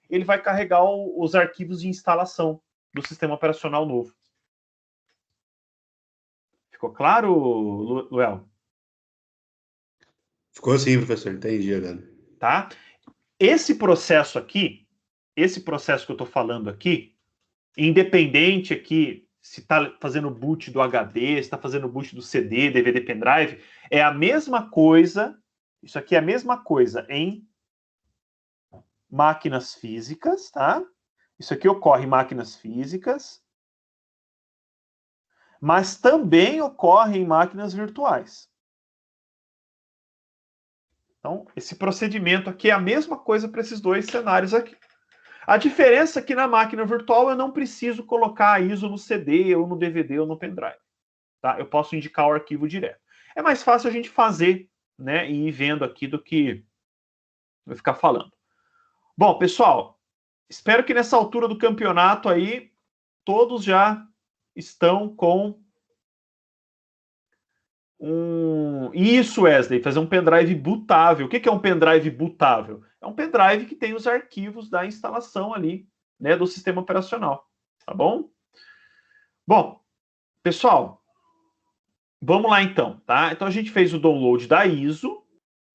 ele vai carregar os arquivos de instalação do sistema operacional novo. Ficou claro, Luel? Ficou sim, professor. Entendi agora. Tá? Esse processo aqui, esse processo que eu estou falando aqui, independente aqui se está fazendo boot do HD, se está fazendo boot do CD, DVD, pendrive, é a mesma coisa, isso aqui é a mesma coisa em máquinas físicas, tá? Isso aqui ocorre em máquinas físicas, mas também ocorre em máquinas virtuais. Então, esse procedimento aqui é a mesma coisa para esses dois cenários aqui. A diferença é que na máquina virtual eu não preciso colocar a ISO no CD, ou no DVD, ou no pendrive. Tá? Eu posso indicar o arquivo direto. É mais fácil a gente fazer, né, e ir vendo aqui do que eu ficar falando. Bom, pessoal, espero que nessa altura do campeonato aí, todos já estão com Isso, Wesley, fazer um pendrive bootável. O que é um pendrive bootável? É um pendrive que tem os arquivos da instalação ali, né, do sistema operacional. Tá bom? Bom, pessoal, vamos lá então, tá? Então a gente fez o download da ISO.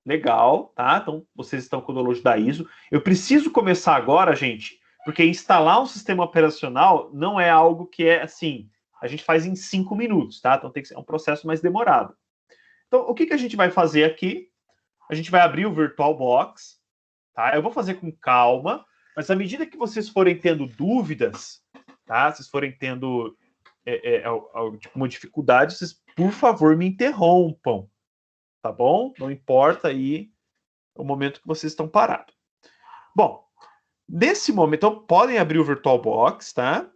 Legal, tá? Então vocês estão com o download da ISO. Eu preciso começar agora, gente, porque instalar um sistema operacional não é algo que é assim, a gente faz em 5 minutos, tá? Então tem que ser um processo mais demorado. Então, o que a gente vai fazer aqui? A gente vai abrir o VirtualBox, tá? Eu vou fazer com calma, mas à medida que vocês forem tendo dúvidas, tá? Vocês forem tendo uma dificuldade, vocês, por favor, me interrompam, tá bom? Não importa aí o momento que vocês estão parados. Bom, nesse momento, então, podem abrir o VirtualBox, tá?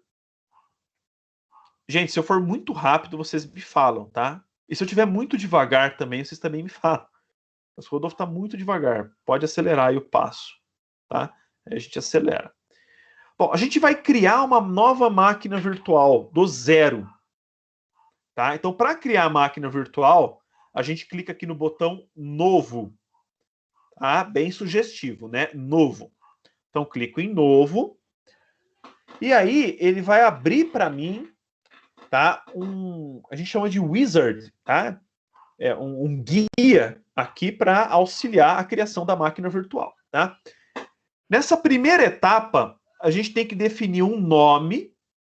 Gente, se eu for muito rápido, vocês me falam, tá? E se eu estiver muito devagar também, vocês também me falam. Mas o Rodolfo está muito devagar. Pode acelerar aí o passo, tá? Aí a gente acelera. Bom, a gente vai criar uma nova máquina virtual do zero, tá? Então, para criar a máquina virtual, a gente clica aqui no botão Novo, tá? Bem sugestivo, né? Novo. Então, clico em Novo. E aí, ele vai abrir para mim, tá? A gente chama de Wizard, tá? É um guia aqui para auxiliar a criação da máquina virtual, tá? Nessa primeira etapa, a gente tem que definir um nome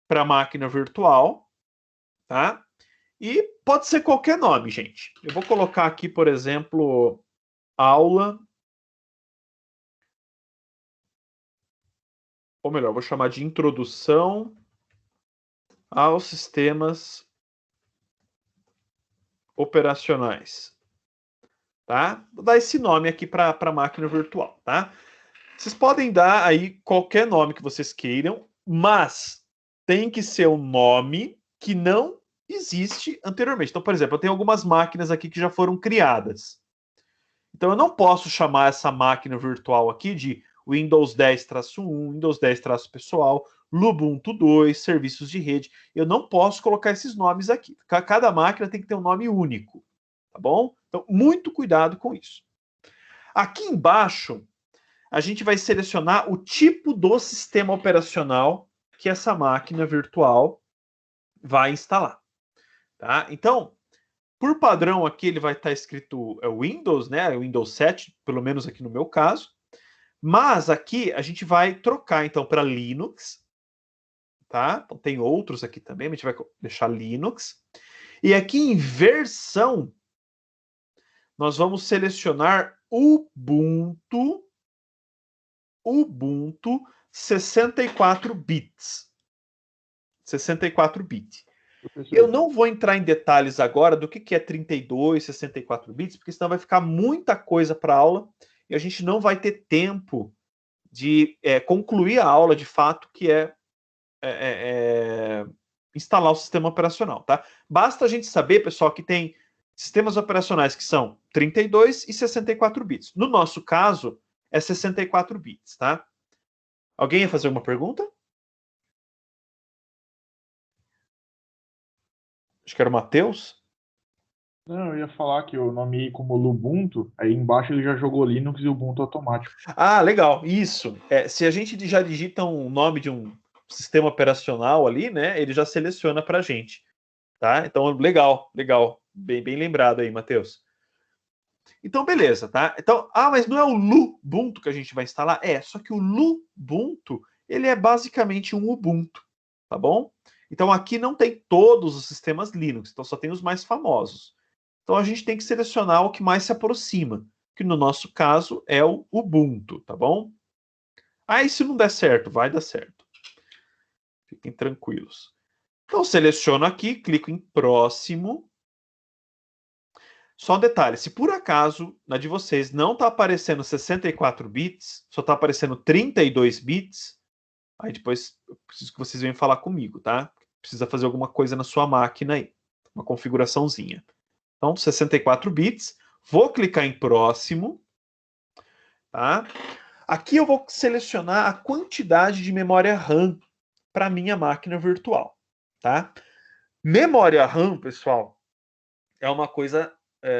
para a máquina virtual, tá? E pode ser qualquer nome, gente. Eu vou colocar aqui, por exemplo, aula, ou melhor, vou chamar de introdução aos sistemas operacionais, tá? Vou dar esse nome aqui para a máquina virtual, tá? Vocês podem dar aí qualquer nome que vocês queiram, mas tem que ser um nome que não existe anteriormente. Então, por exemplo, eu tenho algumas máquinas aqui que já foram criadas. Então, eu não posso chamar essa máquina virtual aqui de Windows 10-1, Windows 10-pessoal, Lubuntu 2, serviços de rede. Eu não posso colocar esses nomes aqui. Cada máquina tem que ter um nome único, tá bom? Então, muito cuidado com isso. Aqui embaixo, a gente vai selecionar o tipo do sistema operacional que essa máquina virtual vai instalar. Tá? Então, por padrão aqui ele vai estar escrito Windows, né? Windows 7, pelo menos aqui no meu caso. Mas aqui a gente vai trocar então para Linux, tá? Então tem outros aqui também, a gente vai deixar Linux. E aqui em versão nós vamos selecionar Ubuntu 64 bits. 64 bits. Professor, Eu não vou entrar em detalhes agora do que é 32, 64 bits, porque senão vai ficar muita coisa para aula e a gente não vai ter tempo de concluir a aula de fato, que instalar o sistema operacional, tá? Basta a gente saber, pessoal, que tem sistemas operacionais que são 32 e 64 bits. No nosso caso, é 64 bits, tá? Alguém ia fazer uma pergunta? Acho que era o Matheus. não, eu ia falar que eu nomeei como Lubuntu, aí embaixo ele já jogou Linux e Ubuntu automático. Ah, legal. Isso. Se a gente já digita um nome de um sistema operacional ali, né? Ele já seleciona para a gente, tá? Então, legal, legal. Bem lembrado aí, Matheus. Então, beleza, tá? Então, mas não é o Lubuntu que a gente vai instalar? Só que o Lubuntu, ele é basicamente um Ubuntu, tá bom? Então, aqui não tem todos os sistemas Linux, então só tem os mais famosos. Então, a gente tem que selecionar o que mais se aproxima, que no nosso caso é o Ubuntu, tá bom? Aí, se não der certo, vai dar certo. Fiquem tranquilos. Então, seleciono aqui, clico em próximo. Só um detalhe, se por acaso na de vocês não está aparecendo 64 bits, só está aparecendo 32 bits, aí depois eu preciso que vocês venham falar comigo, tá? Precisa fazer alguma coisa na sua máquina aí, uma configuraçãozinha. Então, 64 bits, vou clicar em próximo, tá? Aqui eu vou selecionar a quantidade de memória RAM para minha máquina virtual, tá? Memória RAM, pessoal, é uma coisa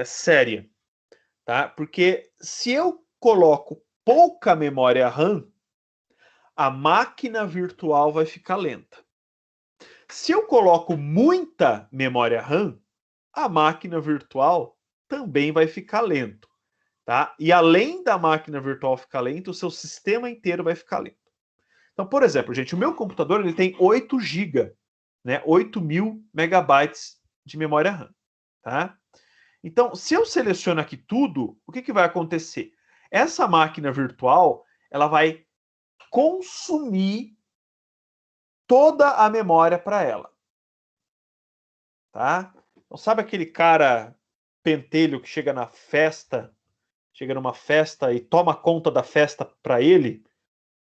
séria, tá? Porque se eu coloco pouca memória RAM, a máquina virtual vai ficar lenta. Se eu coloco muita memória RAM, a máquina virtual também vai ficar lento, tá? E além da máquina virtual ficar lenta, o seu sistema inteiro vai ficar lento. Então, por exemplo, gente, o meu computador ele tem 8 GB, né? 8.000 megabytes de memória RAM, tá? Então, se eu seleciono aqui tudo, o que vai acontecer? Essa máquina virtual, ela vai consumir toda a memória para ela, tá? Então, sabe aquele cara pentelho que chega numa festa e toma conta da festa para ele,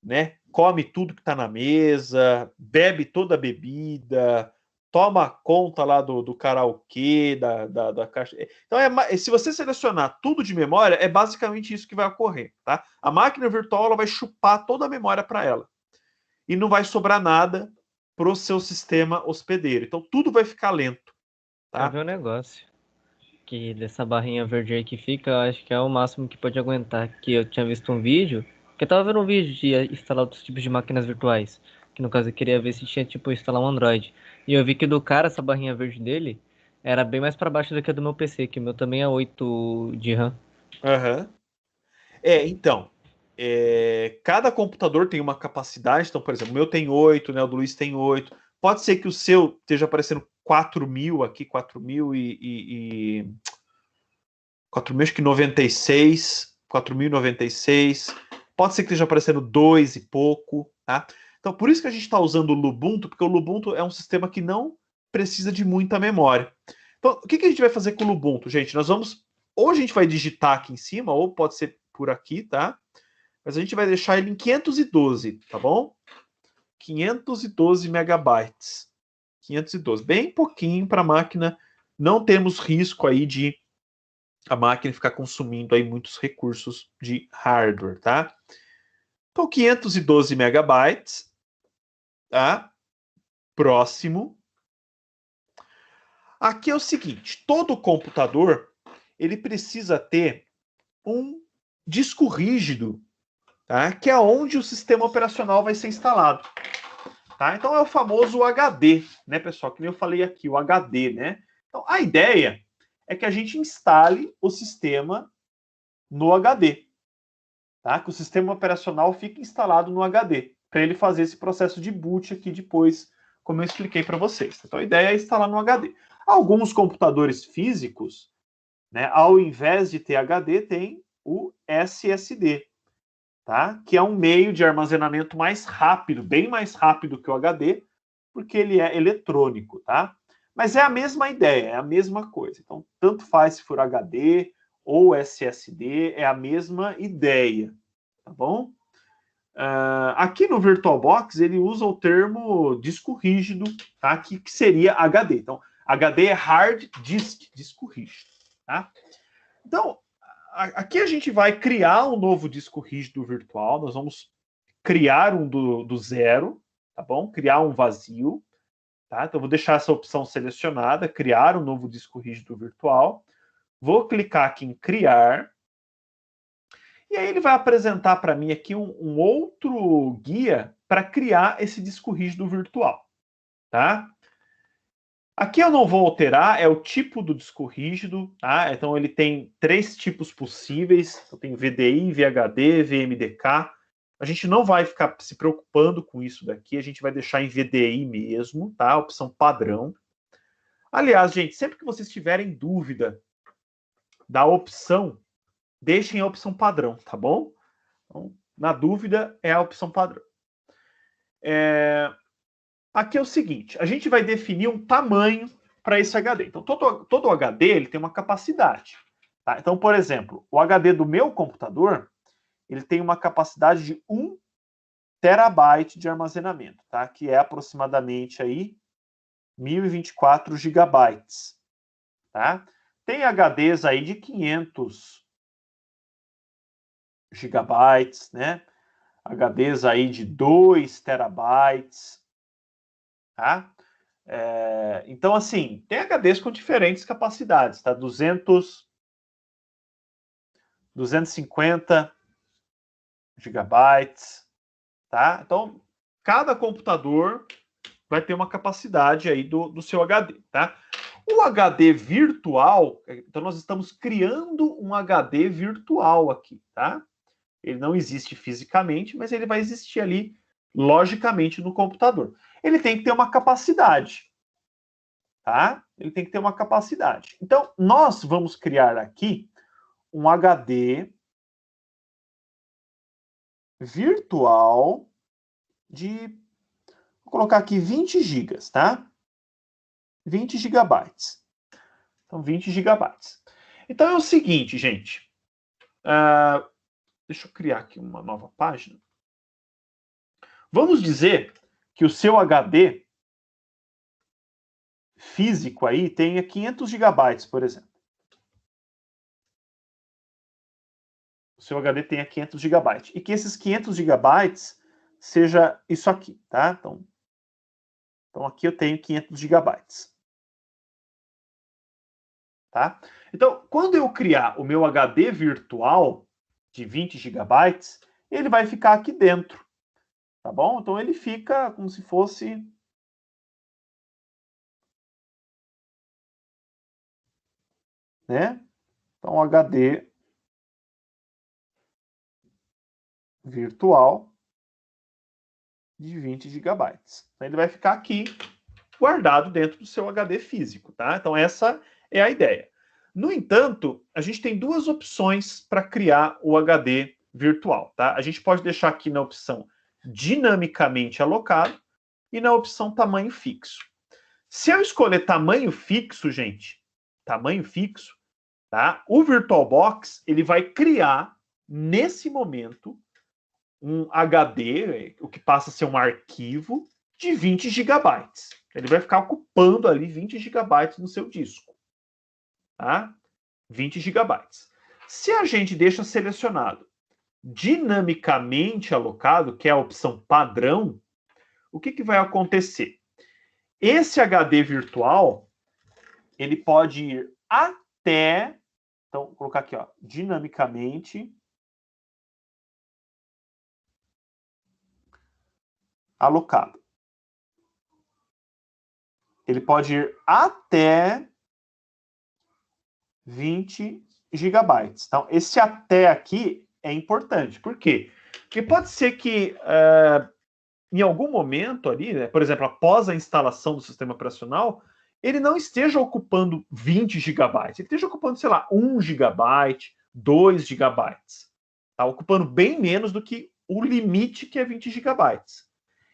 né? Come tudo que está na mesa, bebe toda a bebida, toma conta lá do karaokê, da caixa. Então, se você selecionar tudo de memória, é basicamente isso que vai ocorrer, tá? A máquina virtual ela vai chupar toda a memória para ela. E não vai sobrar nada para o seu sistema hospedeiro. Então, tudo vai ficar lento, tá? Eu vi um negócio que dessa barrinha verde aí que fica, eu acho que é o máximo que pode aguentar. Que eu tinha visto um vídeo, que eu tava vendo um vídeo de instalar outros tipos de máquinas virtuais. Que no caso eu queria ver se tinha, tipo, instalar um Android. E eu vi que do cara, essa barrinha verde dele, era bem mais pra baixo do que a do meu PC, que o meu também é 8 de RAM. Uhum. Então, cada computador tem uma capacidade. Então, por exemplo, o meu tem 8, né? O do Luiz tem 8. Pode ser que o seu esteja aparecendo 4.000 aqui, 4.000 e 4.000, acho que 96, 4.096. Pode ser que esteja aparecendo 2 e pouco, tá? Então, por isso que a gente está usando o Lubuntu, porque o Lubuntu é um sistema que não precisa de muita memória. Então, o que a gente vai fazer com o Lubuntu, gente? Ou a gente vai digitar aqui em cima, ou pode ser por aqui, tá? Mas a gente vai deixar ele em 512, tá bom? 512 megabytes. 512, bem pouquinho para a máquina. Não temos risco aí de a máquina ficar consumindo aí muitos recursos de hardware, tá? Então, 512 megabytes, tá? Próximo. Aqui é o seguinte, todo computador, ele precisa ter um disco rígido, tá? Que é onde o sistema operacional vai ser instalado. Tá? Então é o famoso HD, né, pessoal? Que nem eu falei aqui, o HD, né? Então a ideia é que a gente instale o sistema no HD, tá? Que o sistema operacional fique instalado no HD, para ele fazer esse processo de boot aqui depois, como eu expliquei para vocês. Então a ideia é instalar no HD. Alguns computadores físicos, né, ao invés de ter HD, tem o SSD, tá? Que é um meio de armazenamento mais rápido, bem mais rápido que o HD, porque ele é eletrônico, tá? Mas é a mesma ideia, é a mesma coisa. Então, tanto faz se for HD ou SSD, é a mesma ideia, tá bom? Aqui no VirtualBox, ele usa o termo disco rígido, tá? Que seria HD. Então, HD é Hard Disk, disco rígido, tá? Então, aqui a gente vai criar um novo disco rígido virtual, nós vamos criar um do zero, tá bom? Criar um vazio, tá? Então, vou deixar essa opção selecionada, criar um novo disco rígido virtual. Vou clicar aqui em criar. E aí ele vai apresentar para mim aqui um outro guia para criar esse disco rígido virtual, tá? Aqui eu não vou alterar, é o tipo do disco rígido, tá? Então ele tem 3 tipos possíveis, eu tenho VDI, VHD, VMDK. A gente não vai ficar se preocupando com isso daqui, a gente vai deixar em VDI mesmo, tá? Opção padrão. Aliás, gente, sempre que vocês tiverem dúvida da opção, deixem a opção padrão, tá bom? Então, na dúvida, é a opção padrão. Aqui é o seguinte, a gente vai definir um tamanho para esse HD. Então, todo HD ele tem uma capacidade. Tá? Então, por exemplo, o HD do meu computador, ele tem uma capacidade de 1 terabyte de armazenamento, tá? Que é aproximadamente aí 1024 gigabytes. Tá? Tem HDs aí de 500 gigabytes, né? HDs aí de 2 terabytes, tá? Então, assim, tem HDs com diferentes capacidades, tá? 250 gigabytes, tá? Então, cada computador vai ter uma capacidade aí do seu HD, tá? O HD virtual, então nós estamos criando um HD virtual aqui, tá? Ele não existe fisicamente, mas ele vai existir ali logicamente no computador. Ele tem que ter uma capacidade, tá? Ele tem que ter uma capacidade. Então, nós vamos criar aqui um HD virtual de, vou colocar aqui 20 gigas, tá? 20 gigabytes. Então, 20 gigabytes. Então, é o seguinte, gente. Deixa eu criar aqui uma nova página. Vamos dizer que o seu HD físico aí tenha 500 gigabytes, por exemplo. O seu HD tenha 500 gigabytes. E que esses 500 gigabytes seja isso aqui, tá? Então aqui eu tenho 500 gigabytes. Tá? Então, quando eu criar o meu HD virtual de 20 gigabytes, ele vai ficar aqui dentro. Tá bom? Então ele fica como se fosse né? Então HD virtual de 20 gigabytes. Então ele vai ficar aqui guardado dentro do seu HD físico, tá? Então essa é a ideia. No entanto, a gente tem duas opções para criar o HD virtual, tá? A gente pode deixar aqui na opção dinamicamente alocado e na opção tamanho fixo. Se eu escolher tamanho fixo, gente, tamanho fixo, tá? O VirtualBox, ele vai criar, nesse momento, um HD, o que passa a ser um arquivo, de 20 gigabytes. Ele vai ficar ocupando ali 20 gigabytes no seu disco. Tá? 20 gigabytes. Se a gente deixa selecionado dinamicamente alocado, que é a opção padrão, o que vai acontecer? Esse HD virtual, ele pode ir até, então, vou colocar aqui, ó, dinamicamente alocado. Ele pode ir até 20 gigabytes. Então, esse até aqui é importante. Por quê? Porque pode ser que em algum momento ali, né, por exemplo, após a instalação do sistema operacional, ele não esteja ocupando 20 gigabytes. Ele esteja ocupando, sei lá, 1 gigabyte, 2 gigabytes. Tá ocupando bem menos do que o limite, que é 20 gigabytes.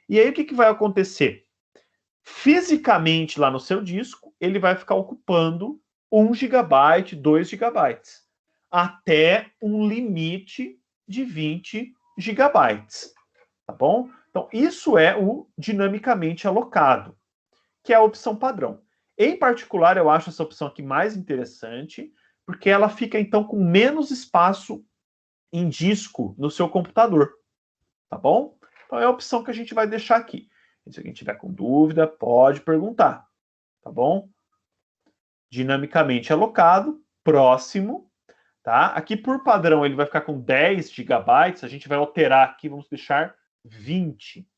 E aí, o que vai acontecer? Fisicamente, lá no seu disco, ele vai ficar ocupando 1 GB, 2 GB, até um limite de 20 GB, tá bom? Então, isso é o dinamicamente alocado, que é a opção padrão. Em particular, eu acho essa opção aqui mais interessante, porque ela fica, então, com menos espaço em disco no seu computador, tá bom? Então, é a opção que a gente vai deixar aqui. Se alguém tiver com dúvida, pode perguntar, tá bom? Dinamicamente alocado, próximo, tá? Aqui, por padrão, ele vai ficar com 10 GB, a gente vai alterar aqui, vamos deixar 20,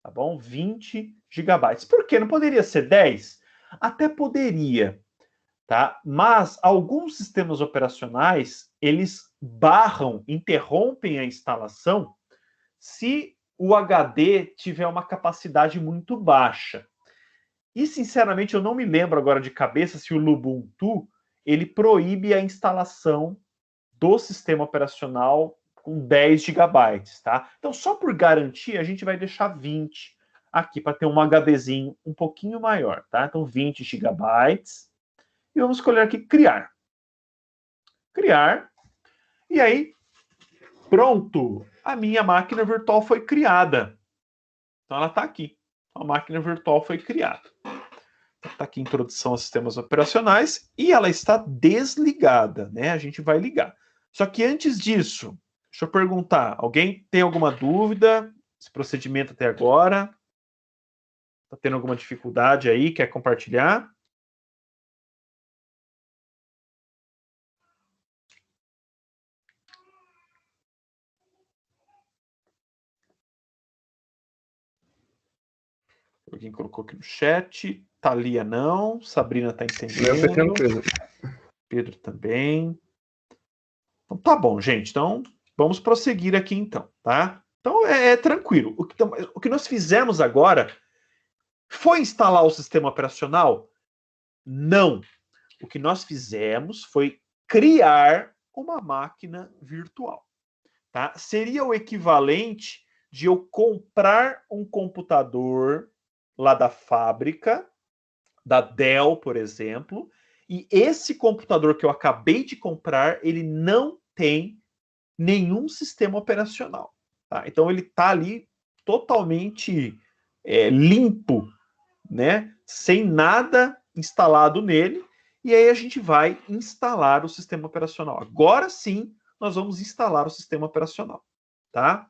tá bom? 20 GB. Por quê? Não poderia ser 10? Até poderia, tá? Mas alguns sistemas operacionais, eles barram, interrompem a instalação se o HD tiver uma capacidade muito baixa. E, sinceramente, eu não me lembro agora de cabeça se o Lubuntu ele proíbe a instalação do sistema operacional com 10 GB, tá? Então, só por garantia, a gente vai deixar 20 aqui para ter um HDzinho um pouquinho maior, tá? Então, 20 GB. E vamos escolher aqui criar. Criar. E aí, pronto! A minha máquina virtual foi criada. Então, ela está aqui. A máquina virtual foi criada. Está aqui introdução a sistemas operacionais e ela está desligada, né? A gente vai ligar. Só que antes disso, deixa eu perguntar, alguém tem alguma dúvida? Esse procedimento até agora? Está tendo alguma dificuldade aí? Quer compartilhar? Alguém colocou aqui no chat. Thalia não. Sabrina está entendendo. Pedro também. Então tá bom, gente. Então vamos prosseguir aqui então, tá? Então é tranquilo. O que nós fizemos agora foi instalar o sistema operacional? Não. O que nós fizemos foi criar uma máquina virtual, tá? Seria o equivalente de eu comprar um computador lá da fábrica, da Dell, por exemplo, e esse computador que eu acabei de comprar, ele não tem nenhum sistema operacional, tá? Então ele está ali totalmente limpo, né? Sem nada instalado nele, e aí a gente vai instalar o sistema operacional. Agora sim, nós vamos instalar o sistema operacional, tá?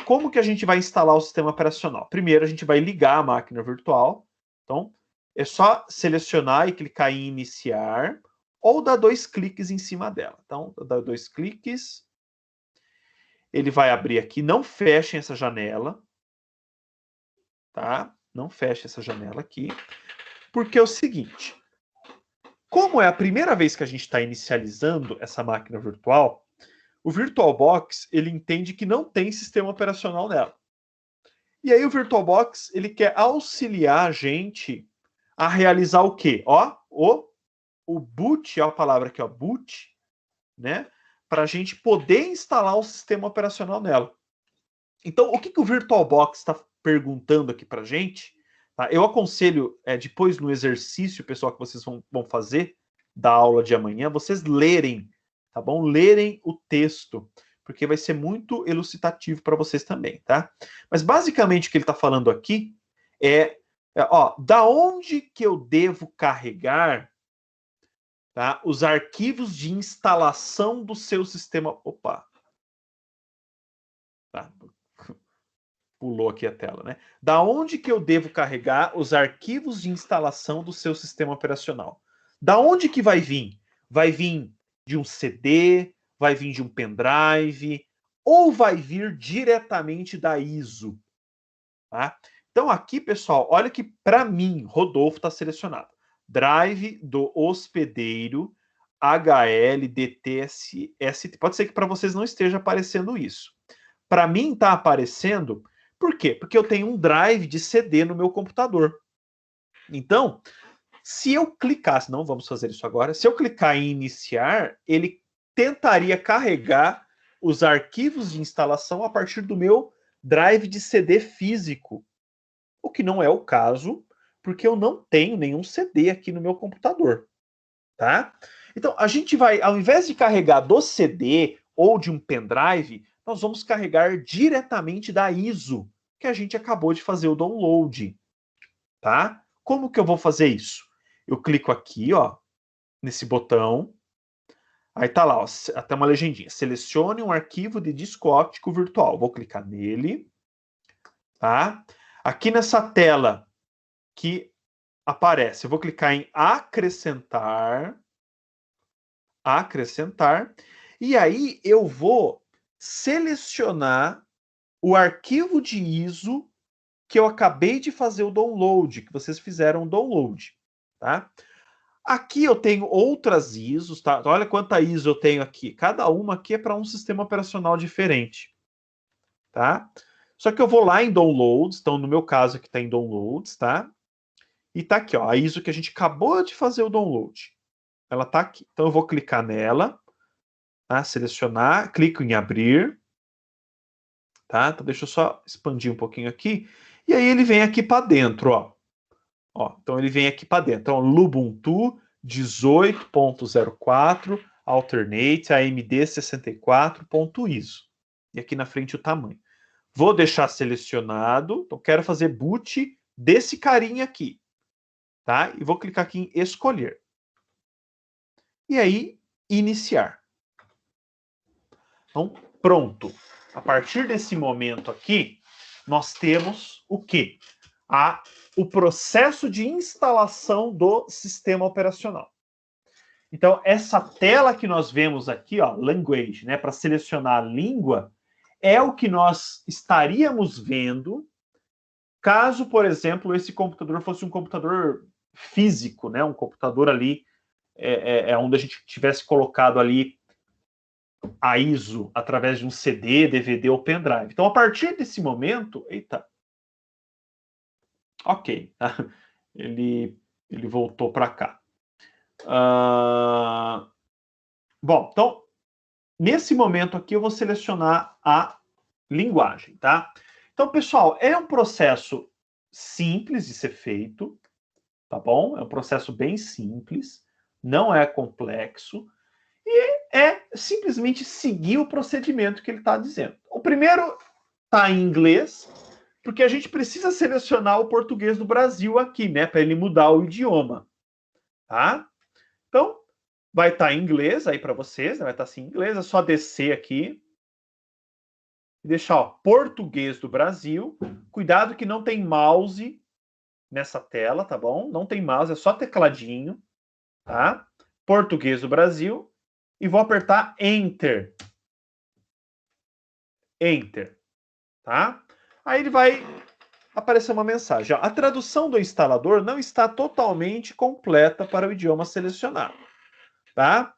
Como que a gente vai instalar o sistema operacional? Primeiro, a gente vai ligar a máquina virtual. Então, é só selecionar e clicar em iniciar, ou dar 2 cliques em cima dela. Então, dá 2 cliques. Ele vai abrir aqui. Não fechem essa janela, tá? Não feche essa janela aqui. Porque é o seguinte, como é a primeira vez que a gente está inicializando essa máquina virtual, o VirtualBox ele entende que não tem sistema operacional nela. E aí o VirtualBox ele quer auxiliar a gente a realizar o quê? Ó, o boot, é a palavra aqui, ó, boot, né? Para a gente poder instalar o sistema operacional nela. Então, o que o VirtualBox está perguntando aqui para a gente? Tá? Eu aconselho, depois no exercício, pessoal, que vocês vão fazer da aula de amanhã, vocês lerem, tá bom? Lerem o texto, porque vai ser muito elucidativo para vocês também, tá? Mas basicamente o que ele está falando aqui da onde que eu devo carregar, tá, os arquivos de instalação do seu sistema. Opa! Tá. Pulou aqui a tela, né? Da onde que eu devo carregar os arquivos de instalação do seu sistema operacional? Da onde que vai vir? Vai vir de um CD, vai vir de um pendrive, ou vai vir diretamente da ISO, tá? Então aqui, pessoal, olha que para mim, Rodolfo está selecionado. Drive do hospedeiro HLDTST. Pode ser que para vocês não esteja aparecendo isso. Para mim está aparecendo, por quê? Porque eu tenho um drive de CD no meu computador. Então, se eu clicasse, não vamos fazer isso agora, se eu clicar em iniciar, ele tentaria carregar os arquivos de instalação a partir do meu drive de CD físico. O que não é o caso, porque eu não tenho nenhum CD aqui no meu computador, tá? Então, a gente vai, ao invés de carregar do CD ou de um pendrive, nós vamos carregar diretamente da ISO, que a gente acabou de fazer o download, tá? Como que eu vou fazer isso? Eu clico aqui, ó, nesse botão, aí tá lá, ó, até uma legendinha. Selecione um arquivo de disco óptico virtual. Vou clicar nele, tá? Aqui nessa tela que aparece, eu vou clicar em acrescentar, e aí eu vou selecionar o arquivo de ISO que eu acabei de fazer o download, que vocês fizeram o download, tá? Aqui eu tenho outras ISOs, tá? Olha quanta ISO eu tenho aqui. Cada uma aqui é para um sistema operacional diferente, tá? Só que eu vou lá em downloads, então no meu caso aqui está em downloads, tá? E tá aqui, ó, a ISO que a gente acabou de fazer o download. Ela tá aqui. Então eu vou clicar nela, tá? Selecionar, clico em abrir, tá? Então deixa eu só expandir um pouquinho aqui. E aí ele vem aqui para dentro, ó. Então ele vem aqui para dentro. Então, Lubuntu 18.04 Alternate AMD 64.ISO. E aqui na frente o tamanho. Vou deixar selecionado. Então, quero fazer boot desse carinha aqui. Tá? E vou clicar aqui em escolher. E aí, iniciar. Então, pronto. A partir desse momento aqui, nós temos o quê? O processo de instalação do sistema operacional. Então, essa tela que nós vemos aqui, ó, Language, né, para selecionar a língua, é o que nós estaríamos vendo caso, por exemplo, esse computador fosse um computador físico, né, um computador ali onde a gente tivesse colocado ali a ISO através de um CD, DVD ou pendrive. Então, a partir desse momento, eita, ok, ele voltou para cá. Bom, então, nesse momento aqui eu vou selecionar a linguagem, tá? Então, pessoal, é um processo simples de ser feito, tá bom? É um processo bem simples, não é complexo, e é simplesmente seguir o procedimento que ele está dizendo. O primeiro está em inglês, porque a gente precisa selecionar o português do Brasil aqui, né? Para ele mudar o idioma, tá? Então, vai estar em inglês aí para vocês, né? Vai estar assim em inglês, é só descer aqui e deixar, ó, português do Brasil. Cuidado que não tem mouse nessa tela, tá bom? Não tem mouse, é só tecladinho, tá? Português do Brasil. E vou apertar Enter. Enter, tá? Aí ele vai aparecer uma mensagem. Ó, a tradução do instalador não está totalmente completa para o idioma selecionado, tá?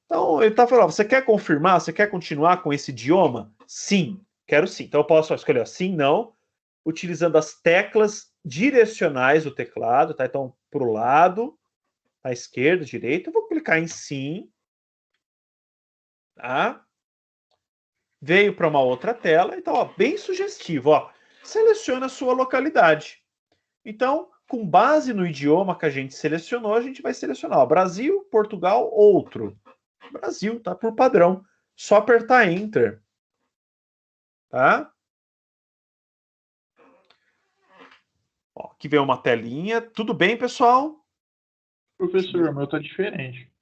Então, ele está falando, você quer confirmar? Você quer continuar com esse idioma? Sim, quero sim. Então, eu posso escolher sim, não, utilizando as teclas direcionais do teclado, tá? Então, para o lado, à esquerda, à direita, eu vou clicar em sim, tá? Veio para uma outra tela, então, ó, bem sugestivo, ó, seleciona a sua localidade. Então, com base no idioma que a gente selecionou, a gente vai selecionar, ó, Brasil, Portugal, outro. Brasil, tá? Por padrão. Só apertar Enter. Tá? Ó, aqui vem uma telinha. Tudo bem, pessoal? Professor, o meu tá diferente.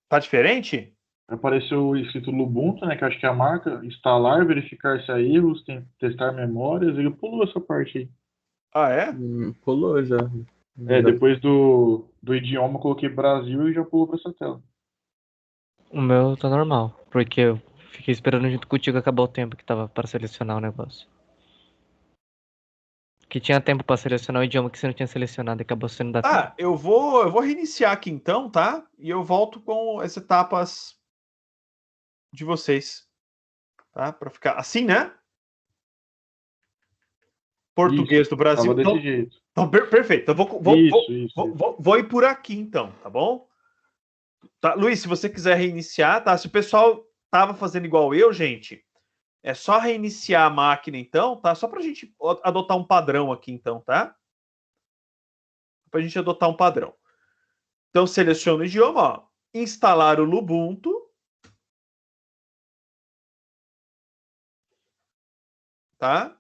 Tá diferente? Apareceu escrito Lubuntu, né? Que eu acho que é a marca. Instalar, verificar se há erros, testar memórias. Ele pulou essa parte aí. Ah, é? Pulou já. Depois do idioma, eu coloquei Brasil e já pulou pra essa tela. O meu tá normal, porque eu fiquei esperando junto contigo acabar o tempo que tava para selecionar o negócio. Que tinha tempo para selecionar o idioma que você não tinha selecionado e acabou sendo da tela. Eu vou reiniciar aqui então, tá? E eu volto com as etapas de vocês. Tá? Para ficar assim, né? Português Isso, do Brasil. tava desse jeito. Então, perfeito. Então, vou ir por aqui, então, tá bom? Tá, Luiz, se você quiser reiniciar, tá? Se o pessoal tava fazendo igual eu, gente, é só reiniciar a máquina, então, tá? Só pra gente adotar um padrão aqui, então, tá? para a gente adotar um padrão. Então, seleciono o idioma, ó, instalar o Lubuntu. Tá?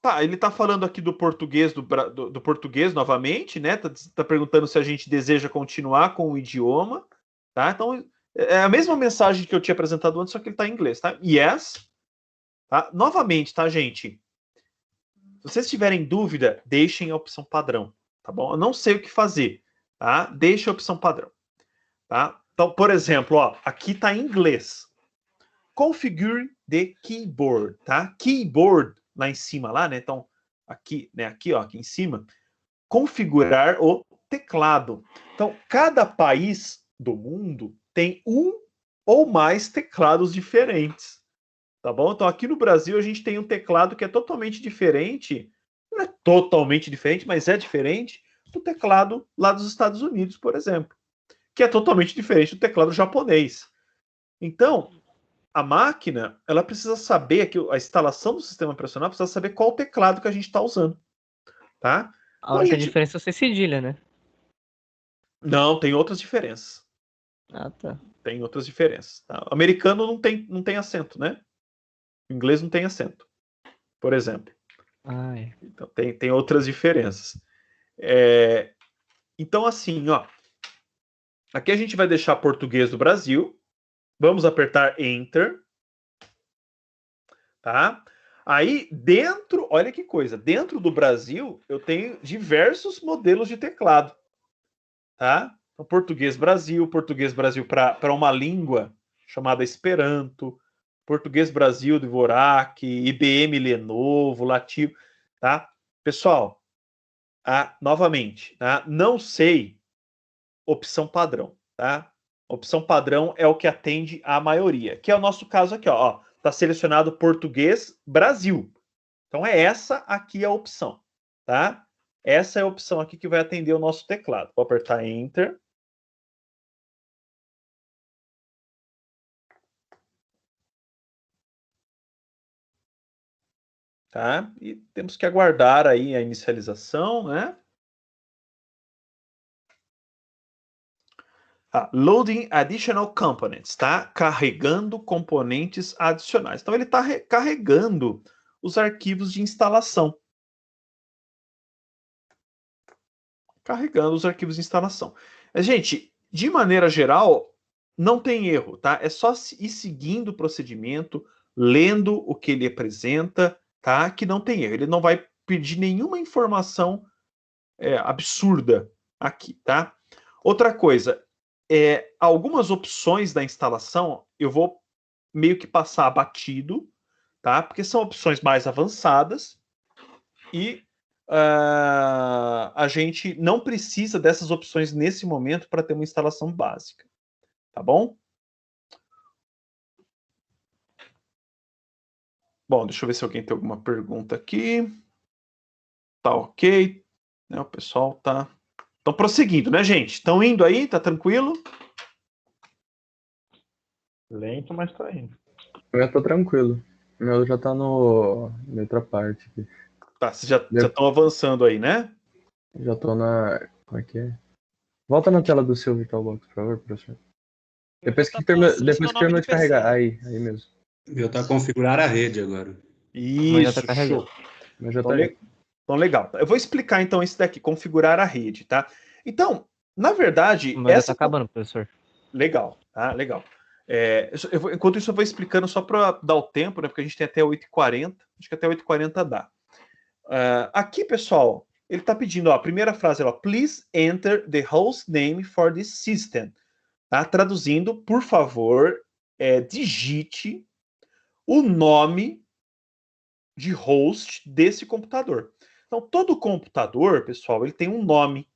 Tá, ele tá falando aqui do português, do português novamente, né? Tá perguntando se a gente deseja continuar com o idioma, tá? Então, é a mesma mensagem que eu tinha apresentado antes, só que ele tá em inglês, tá? Yes. Tá? Novamente, tá, gente? Se vocês tiverem dúvida, deixem a opção padrão, tá bom? Eu não sei o que fazer, tá? Deixa a opção padrão, tá? Então, por exemplo, ó, aqui tá em inglês. Configure the keyboard, tá? Keyboard lá em cima, lá, né? Então, aqui, né? Aqui, ó, aqui em cima. Configurar o teclado. Então, cada país do mundo tem um ou mais teclados diferentes, tá bom? Então, aqui no Brasil, a gente tem um teclado que é totalmente diferente, não é totalmente diferente, mas é diferente do teclado lá dos Estados Unidos, por exemplo, que é totalmente diferente do teclado japonês. Então, a máquina, ela precisa saber que a instalação do sistema operacional precisa saber qual teclado que a gente está usando, tá? A única diferença é ser cedilha, né? Não, tem outras diferenças. Ah, tá. Tem outras diferenças. Tá? O americano não tem acento, né? O inglês não tem acento, por exemplo. Ai. Então tem outras diferenças. Então, assim, ó. Aqui a gente vai deixar português do Brasil. Vamos apertar Enter. Tá? Aí, dentro, olha que coisa, dentro do Brasil, eu tenho diversos modelos de teclado. Tá? Então, português Brasil para uma língua chamada Esperanto, português Brasil de Dvorak, IBM Lenovo, Lativo, tá? Pessoal, novamente, tá? Não sei opção padrão, tá? Opção padrão é o que atende a maioria, que é o nosso caso aqui, ó. Tá selecionado português Brasil. Então é essa aqui a opção, tá? Essa é a opção aqui que vai atender o nosso teclado. Vou apertar Enter. Tá? E temos que aguardar aí a inicialização, né? Loading additional components, tá? Carregando componentes adicionais. Então ele está carregando os arquivos de instalação. Carregando os arquivos de instalação. Gente, de maneira geral, não tem erro, tá? É só ir seguindo o procedimento, lendo o que ele apresenta, tá? Que não tem erro. Ele não vai pedir nenhuma informação absurda aqui, tá? Outra coisa, algumas opções da instalação eu vou meio que passar batido, tá? Porque são opções mais avançadas e a gente não precisa dessas opções nesse momento para ter uma instalação básica, tá bom? Bom, deixa eu ver se alguém tem alguma pergunta aqui. Tá ok. O pessoal tá... Estão prosseguindo, né, gente? Estão indo aí? Tá tranquilo? Lento, mas tá indo. Eu já tô tranquilo. O meu já tá na outra parte aqui. Tá, vocês já estão avançando aí, né? Já tô na... Como é que é? Volta na tela do seu VirtualBox, por favor, professor. Depois que terminou de carregar. Aí mesmo. Eu tá configurar a rede agora. Isso, tá carregando. Mas já tá aí. Então, legal. Eu vou explicar, então, esse daqui, configurar a rede, tá? Então, na verdade... Mas já tá acabando, professor. Legal, tá? Legal. Enquanto isso, eu vou explicando só para dar o tempo, né? Porque a gente tem até 8h40. Acho que até 8h40 dá. Aqui, pessoal, ele está pedindo, ó, a primeira frase, ó, please enter the host name for this system. Tá? Traduzindo, por favor, digite o nome de host desse computador. Então, todo computador, pessoal, ele tem um nome,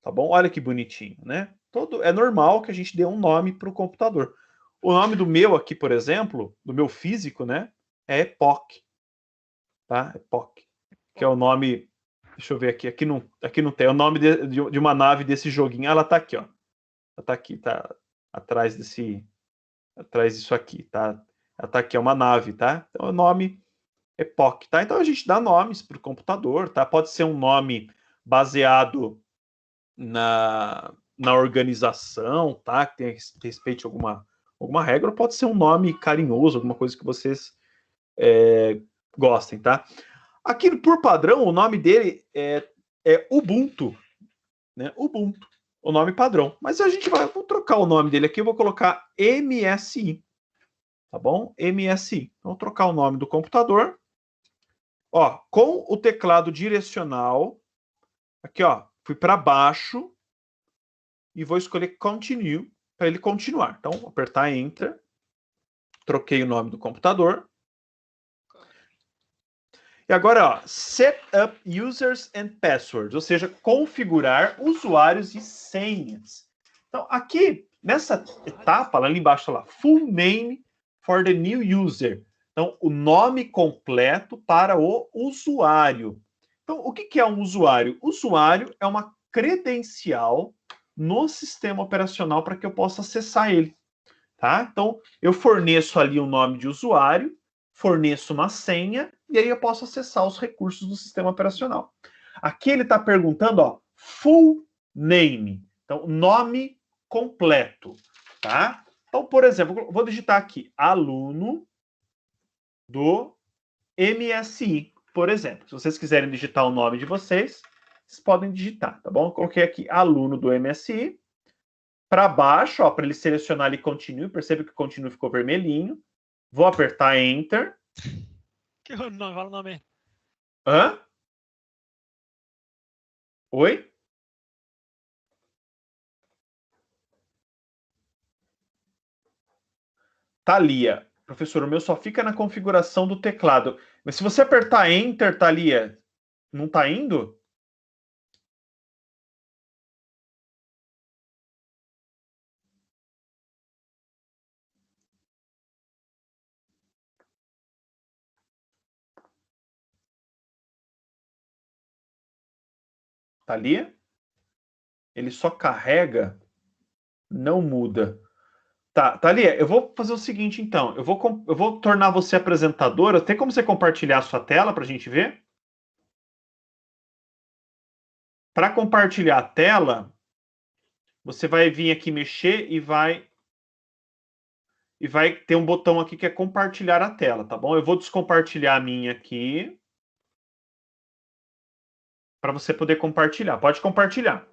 tá bom? Olha que bonitinho, né? É normal que a gente dê um nome para o computador. O nome do meu aqui, por exemplo, do meu físico, né? É Epoch. Tá? Epoch. Que é o nome... Deixa eu ver aqui. Aqui não tem. É o nome de uma nave desse joguinho. Ela tá aqui, ó. Ela tá aqui, tá atrás disso aqui, tá? Ela tá aqui, é uma nave, tá? Então, o nome EPOC, tá? Então a gente dá nomes para o computador, tá? Pode ser um nome baseado na organização, tá? Que tenha respeito a alguma regra, ou pode ser um nome carinhoso, alguma coisa que vocês gostem, tá? Aqui, por padrão, o nome dele é Ubuntu, né? Ubuntu, o nome padrão. Mas a gente vou trocar o nome dele aqui, eu vou colocar MSI, tá bom? MSI. Então, vou trocar o nome do computador. Ó, com o teclado direcional, aqui, ó, fui para baixo e vou escolher Continue para ele continuar. Então, vou apertar Enter. Troquei o nome do computador. E agora, ó, Set up Users and Passwords, ou seja, configurar usuários e senhas. Então, aqui, nessa etapa, lá embaixo, lá, Full Name for the New User. Então, o nome completo para o usuário. Então, o que é um usuário? Usuário é uma credencial no sistema operacional para que eu possa acessar ele. Tá? Então, eu forneço ali o nome de usuário, forneço uma senha, e aí eu posso acessar os recursos do sistema operacional. Aqui ele está perguntando, ó, full name. Então, nome completo. Tá? Então, por exemplo, vou digitar aqui, aluno do MSI, por exemplo. Se vocês quiserem digitar o nome de vocês podem digitar, tá bom? Eu coloquei aqui aluno do MSI. Para baixo, ó, para ele selecionar ali Continue. Percebe que o Continue ficou vermelhinho. Vou apertar Enter. Que não, fala o nome. Hã? Oi? Thalia. Professor, o meu só fica na configuração do teclado. Mas se você apertar Enter, Thalia, não está indo? Thalia? Ele só carrega, não muda. Tá, Thalia, eu vou fazer o seguinte, então. Eu vou tornar você apresentadora. Tem como você compartilhar a sua tela para a gente ver? Para compartilhar a tela, você vai vir aqui mexer e vai ter um botão aqui que é compartilhar a tela, tá bom? Eu vou descompartilhar a minha aqui para você poder compartilhar. Pode compartilhar.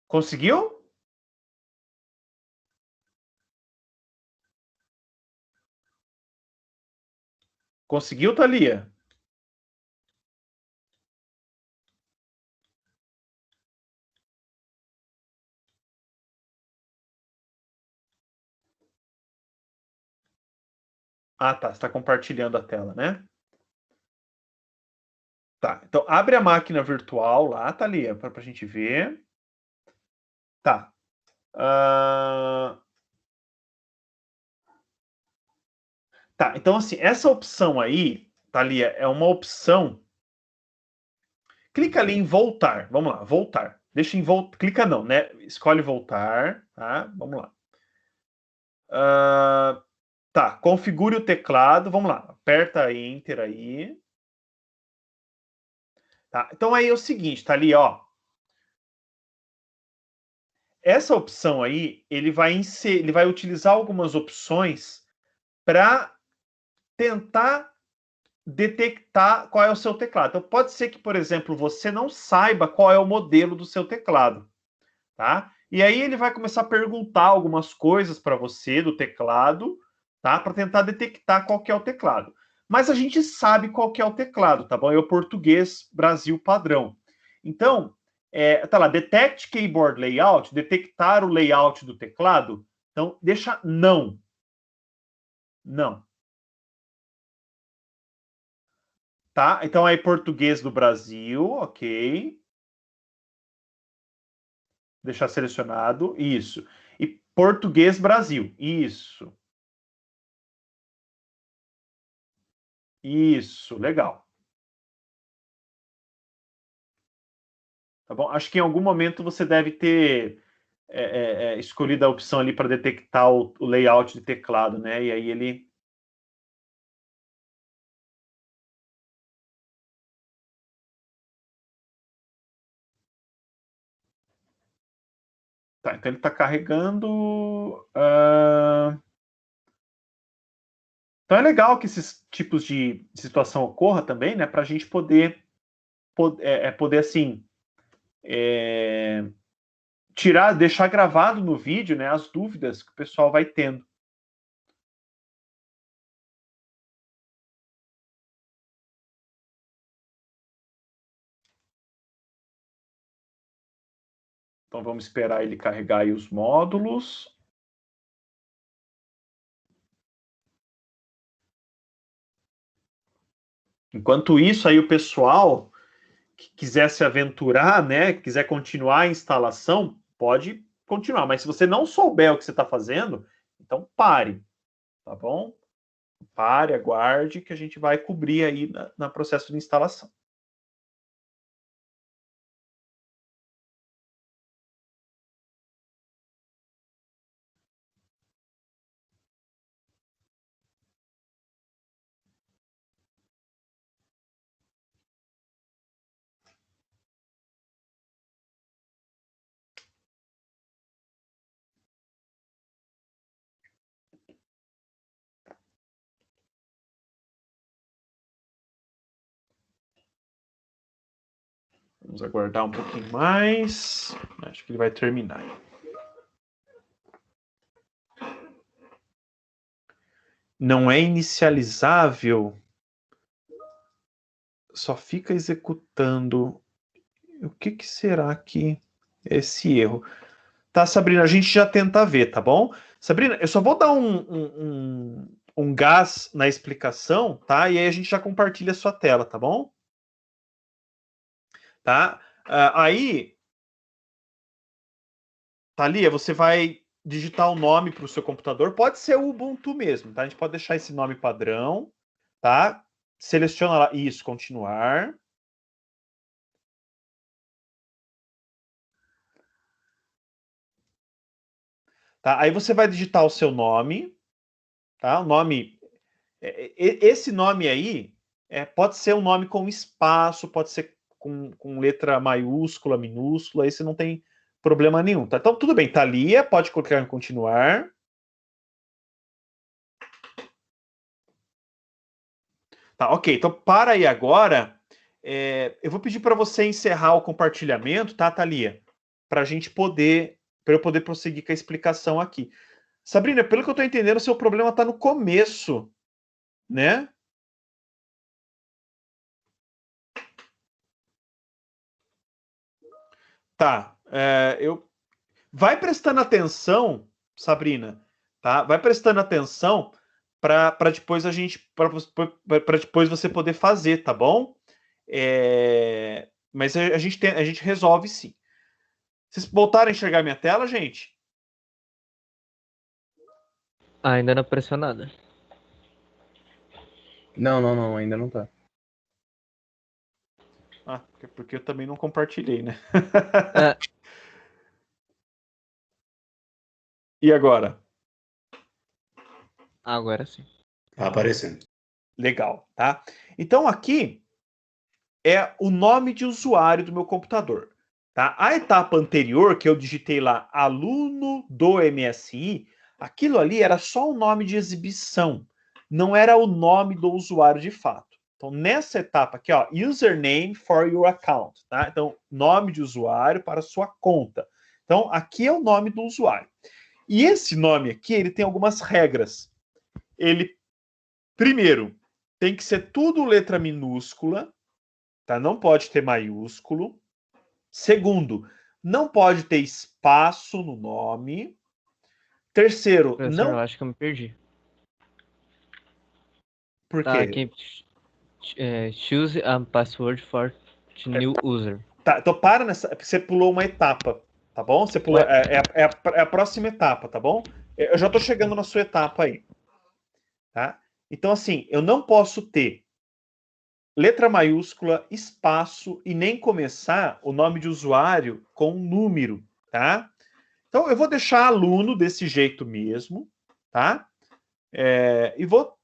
Conseguiu? Conseguiu, Thalia? Ah, tá. Você está compartilhando a tela, né? Tá. Então, abre a máquina virtual lá, Thalia, para a gente ver. Tá. Tá. Então, assim, essa opção aí, Thalia, é uma opção. Clica ali em voltar. Vamos lá, voltar. Deixa em voltar. Clica não, né? Escolhe voltar, tá? Vamos lá. Tá, configure o teclado. Vamos lá, aperta Enter aí. Tá, então aí é o seguinte, tá ali, ó. Essa opção aí, ele vai utilizar algumas opções para tentar detectar qual é o seu teclado. Então pode ser que, por exemplo, você não saiba qual é o modelo do seu teclado, tá? E aí ele vai começar a perguntar algumas coisas para você do teclado, tá? Para tentar detectar qual que é o teclado. Mas a gente sabe qual que é o teclado, tá bom? É o português Brasil padrão. Então, tá lá, detect keyboard layout, detectar o layout do teclado. Então, deixa não. Não. Tá? Então, aí português do Brasil, ok. Deixar selecionado, isso. E português Brasil, isso. Isso, legal. Tá bom? Acho que em algum momento você deve ter escolhido a opção ali para detectar o layout de teclado, né? E aí ele... Tá, então ele está carregando... Então é legal que esses tipos de situação ocorra também, né? Para a gente poder assim... deixar gravado no vídeo, né, as dúvidas que o pessoal vai tendo. Então vamos esperar ele carregar aí os módulos. Enquanto isso, aí o pessoal que quiser se aventurar, né, quiser continuar a instalação, pode continuar. Mas se você não souber o que você está fazendo, então pare, tá bom? Pare, aguarde, que a gente vai cobrir aí no processo de instalação. Vamos aguardar um pouquinho mais. Acho que ele vai terminar. Não é inicializável. Só fica executando. O que será que é esse erro? Tá, Sabrina, a gente já tenta ver, tá bom? Sabrina, eu só vou dar um gás na explicação, tá? E aí a gente já compartilha a sua tela, tá bom? Tá? Aí, Thalia, você vai digitar o nome para o seu computador. Pode ser o Ubuntu mesmo, tá? A gente pode deixar esse nome padrão, tá? Seleciona lá, isso, continuar. Tá? Aí você vai digitar o seu nome, tá? O nome, esse nome aí pode ser um nome com espaço, pode ser com letra maiúscula, minúscula, esse não tem problema nenhum, tá? Então tudo bem, Thalia, pode clicar em continuar. Tá, ok, então para aí agora. Eu vou pedir para você encerrar o compartilhamento, tá, Thalia? Para eu poder prosseguir com a explicação aqui. Sabrina, pelo que eu estou entendendo, o seu problema está no começo, né? Tá. Vai prestando atenção, Sabrina, tá? Vai prestando atenção para depois para depois você poder fazer, tá bom? Mas a gente resolve sim. Vocês voltaram a enxergar minha tela, gente? Ainda não apareceu nada. Não, ainda não tá. Porque eu também não compartilhei, né? E agora? Agora sim. Tá aparecendo. Legal, tá? Então aqui é o nome de usuário do meu computador, tá? A etapa anterior que eu digitei lá, aluno do MSI, aquilo ali era só o nome de exibição, não era o nome do usuário de fato. Então nessa etapa aqui, ó, username for your account, tá? Então nome de usuário para sua conta. Então aqui é o nome do usuário. E esse nome aqui, ele tem algumas regras. Ele, primeiro, tem que ser tudo letra minúscula, tá? Não pode ter maiúsculo. Segundo, não pode ter espaço no nome. Terceiro, Professor, não... eu acho que eu me perdi. Por Tá, quê? aqui. Choose a password for new user. Tá, então para nessa... Você pulou uma etapa, tá bom? Você pulou... É a próxima etapa, tá bom? Eu já tô chegando na sua etapa aí. Tá? Então, assim, eu não posso ter letra maiúscula, espaço e nem começar o nome de usuário com um número, tá? Então, eu vou deixar aluno desse jeito mesmo, tá? E vou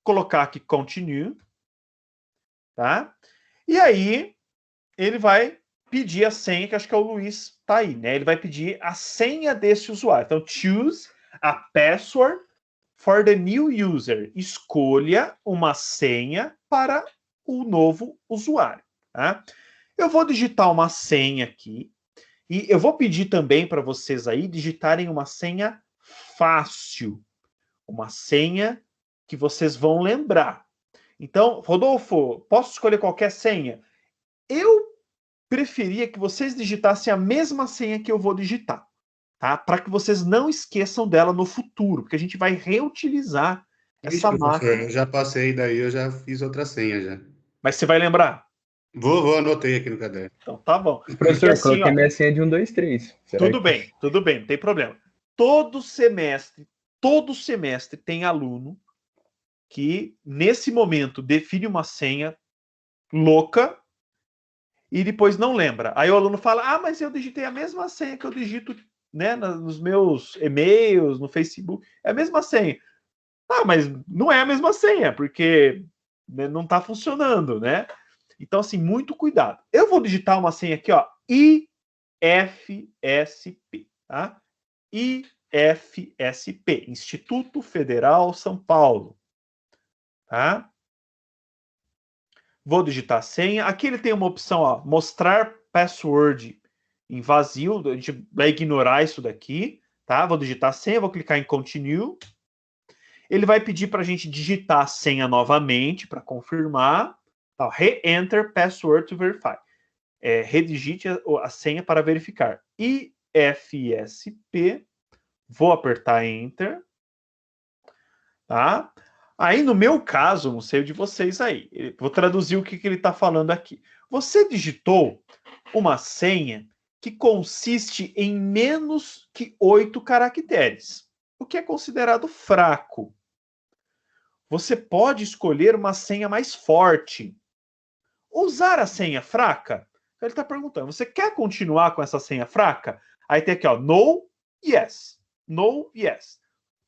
colocar aqui continue, tá? E aí, ele vai pedir a senha, que acho que é o Luiz tá aí, né? Ele vai pedir a senha desse usuário. Então, choose a password for the new user. Escolha uma senha para o novo usuário, tá? Eu vou digitar uma senha aqui e eu vou pedir também para vocês aí digitarem uma senha fácil, uma senha que vocês vão lembrar. Então, Rodolfo, posso escolher qualquer senha? Eu preferia que vocês digitassem a mesma senha que eu vou digitar, tá? Para que vocês não esqueçam dela no futuro, porque a gente vai reutilizar essa Professor, máquina. eu já passei daí, eu já fiz outra senha já. Mas você vai lembrar? Anotei aqui no caderno. Então tá bom. Porque Professor, assim, coloquei ó, minha senha de 1, 2, 3. tudo bem, não tem problema. Todo semestre tem aluno que, nesse momento, define uma senha louca e depois não lembra. Aí o aluno fala, mas eu digitei a mesma senha que eu digito, né, nos meus e-mails, no Facebook. É a mesma senha. Mas não é a mesma senha, porque, né, não está funcionando, né? Então, assim, muito cuidado. Eu vou digitar uma senha aqui, ó, IFSP, tá? IFSP, Instituto Federal São Paulo, tá? Vou digitar a senha. Aqui ele tem uma opção, ó, mostrar password em vazio. A gente vai ignorar isso daqui, tá? Vou digitar a senha, vou clicar em continue. Ele vai pedir para a gente digitar a senha novamente para confirmar. Tá, re-enter password to verify. Redigite a senha para verificar. IFSP. Vou apertar Enter. Tá? Aí, no meu caso, não sei o de vocês aí. Vou traduzir o que ele está falando aqui. Você digitou uma senha que consiste em menos que 8 caracteres, o que é considerado fraco. Você pode escolher uma senha mais forte. Usar a senha fraca? Ele está perguntando, você quer continuar com essa senha fraca? Aí tem aqui, ó, no, yes. No, yes.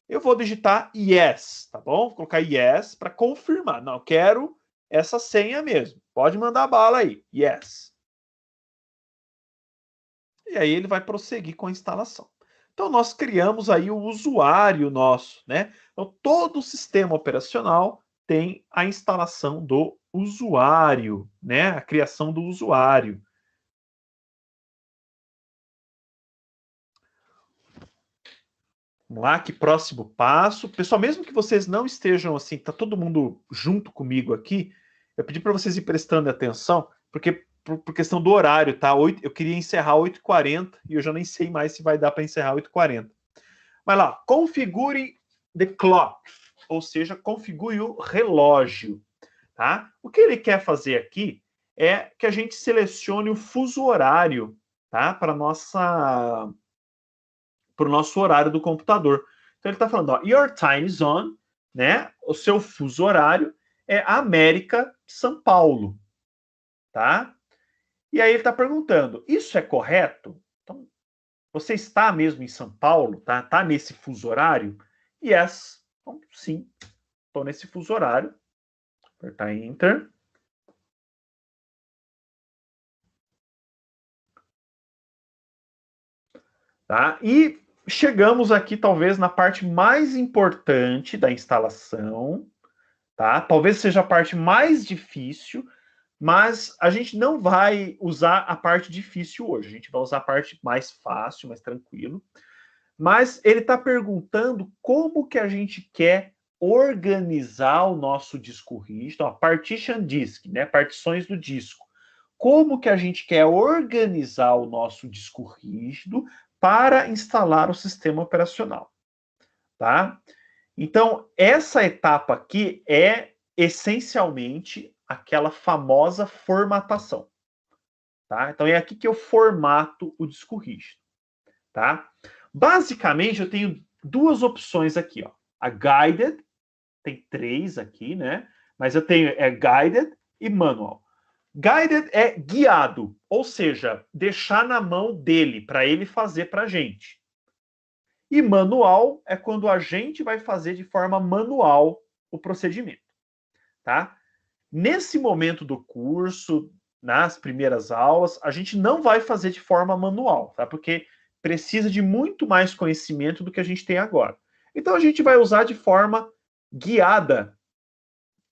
Eu vou digitar yes, tá bom? Vou colocar yes para confirmar. Não, quero essa senha mesmo. Pode mandar bala aí. Yes. E aí ele vai prosseguir com a instalação. Então, nós criamos aí o usuário nosso, né? Então, todo o sistema operacional tem a instalação do usuário, né? A criação do usuário. Vamos lá, que próximo passo. Pessoal, mesmo que vocês não estejam assim, tá todo mundo junto comigo aqui, eu pedi para vocês ir prestando atenção, porque por questão do horário, tá? Eu queria encerrar 8h40 e eu já nem sei mais se vai dar para encerrar 8h40. Vai lá, configure the clock, ou seja, configure o relógio, tá? O que ele quer fazer aqui é que a gente selecione o fuso horário, tá? Para o nosso horário do computador. Então ele está falando, ó, your time zone, né? O seu fuso horário é América São Paulo, tá? E aí ele está perguntando, isso é correto? Então, você está mesmo em São Paulo, tá? Tá nesse fuso horário? Yes. Então, sim, estou nesse fuso horário. Apertar Enter. Tá? E chegamos aqui, talvez, na parte mais importante da instalação, tá? Talvez seja a parte mais difícil, mas a gente não vai usar a parte difícil hoje. A gente vai usar a parte mais fácil, mais tranquilo. Mas ele está perguntando como que a gente quer organizar o nosso disco rígido, ó, partition disk, né? Partições do disco. Como que a gente quer organizar o nosso disco rígido para instalar o sistema operacional, tá? Então, essa etapa aqui é essencialmente aquela famosa formatação, tá? Então, é aqui que eu formato o disco rígido, tá? Basicamente, eu tenho duas opções aqui, ó. A guided, tem 3 aqui, né? Mas eu tenho guided e manual. Guided é guiado, ou seja, deixar na mão dele, para ele fazer para a gente. E manual é quando a gente vai fazer de forma manual o procedimento. Tá? Nesse momento do curso, nas primeiras aulas, a gente não vai fazer de forma manual, tá? Porque precisa de muito mais conhecimento do que a gente tem agora. Então a gente vai usar de forma guiada,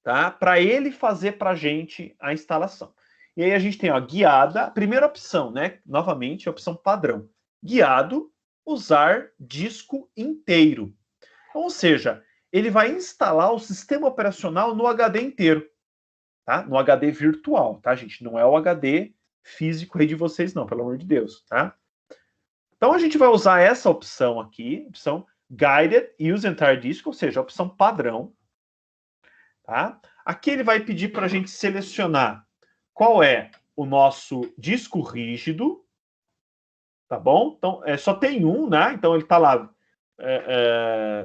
tá? Para ele fazer para a gente a instalação. E aí a gente tem, ó, guiada, primeira opção, né? Novamente, a opção padrão. Guiado, usar disco inteiro. Ou seja, ele vai instalar o sistema operacional no HD inteiro, tá? No HD virtual, tá, gente? Não é o HD físico aí de vocês, não, pelo amor de Deus, tá? Então a gente vai usar essa opção aqui, opção Guided Use Entire Disk, ou seja, a opção padrão, tá? Aqui ele vai pedir para a gente selecionar qual é o nosso disco rígido, tá bom? Então, só tem um, né? Então ele tá lá,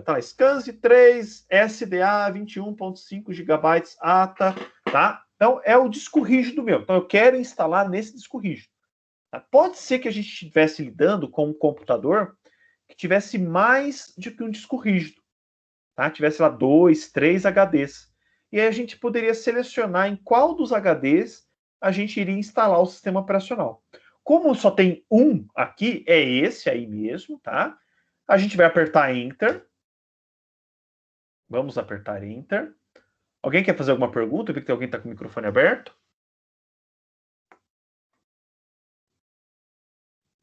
tá lá, SCSI 3, SDA 21.5 GB ATA, tá? Então é o disco rígido meu. Então eu quero instalar nesse disco rígido. Tá? Pode ser que a gente estivesse lidando com um computador que tivesse mais do que um disco rígido, tá? Tivesse lá 2, 3 HDs. E aí a gente poderia selecionar em qual dos HDs a gente iria instalar o sistema operacional. Como só tem um aqui, é esse aí mesmo, tá? A gente vai apertar Enter. Vamos apertar Enter. Alguém quer fazer alguma pergunta? Eu vi que alguém está com o microfone aberto.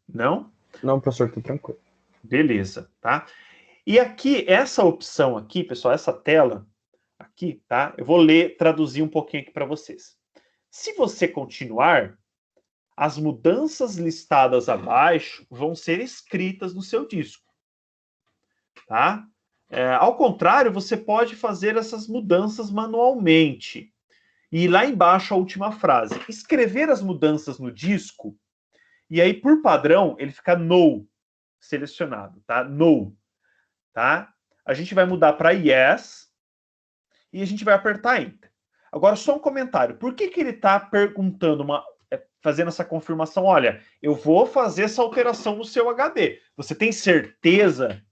Não? Não, professor, tô tranquilo. Beleza, tá? E aqui, essa opção aqui, pessoal, essa tela aqui, tá? Eu vou ler, traduzir um pouquinho aqui para vocês. Se você continuar, as mudanças listadas abaixo vão ser escritas no seu disco, tá? Ao contrário, você pode fazer essas mudanças manualmente. E lá embaixo a última frase, escrever as mudanças no disco, e aí por padrão ele fica no selecionado, tá? No, tá? A gente vai mudar para yes e a gente vai apertar enter. Agora só um comentário, por que ele está perguntando fazendo essa confirmação? Olha, eu vou fazer essa alteração no seu HD. Você tem certeza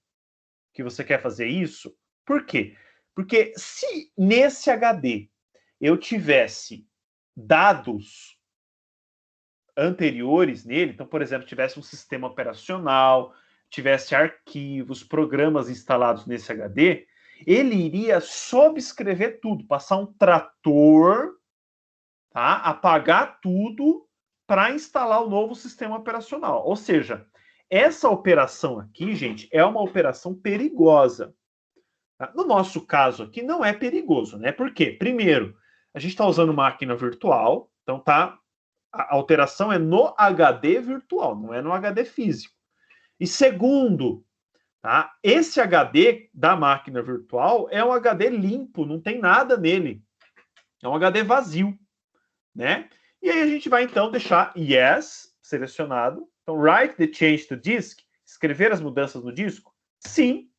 que você quer fazer isso? Por quê? Porque se nesse HD eu tivesse dados anteriores nele, então, por exemplo, tivesse um sistema operacional, tivesse arquivos, programas instalados nesse HD, ele iria subscrever tudo, passar um trator, tá? Apagar tudo para instalar o novo sistema operacional. Ou seja, essa operação aqui, gente, é uma operação perigosa. Tá? No nosso caso aqui, não é perigoso, né? Por quê? Primeiro, a gente está usando máquina virtual, então tá, a alteração é no HD virtual, não é no HD físico. E segundo, tá, esse HD da máquina virtual é um HD limpo, não tem nada nele. É um HD vazio, né? E aí a gente vai então deixar yes selecionado. Então, write the change to disk, escrever as mudanças no disco? Sim.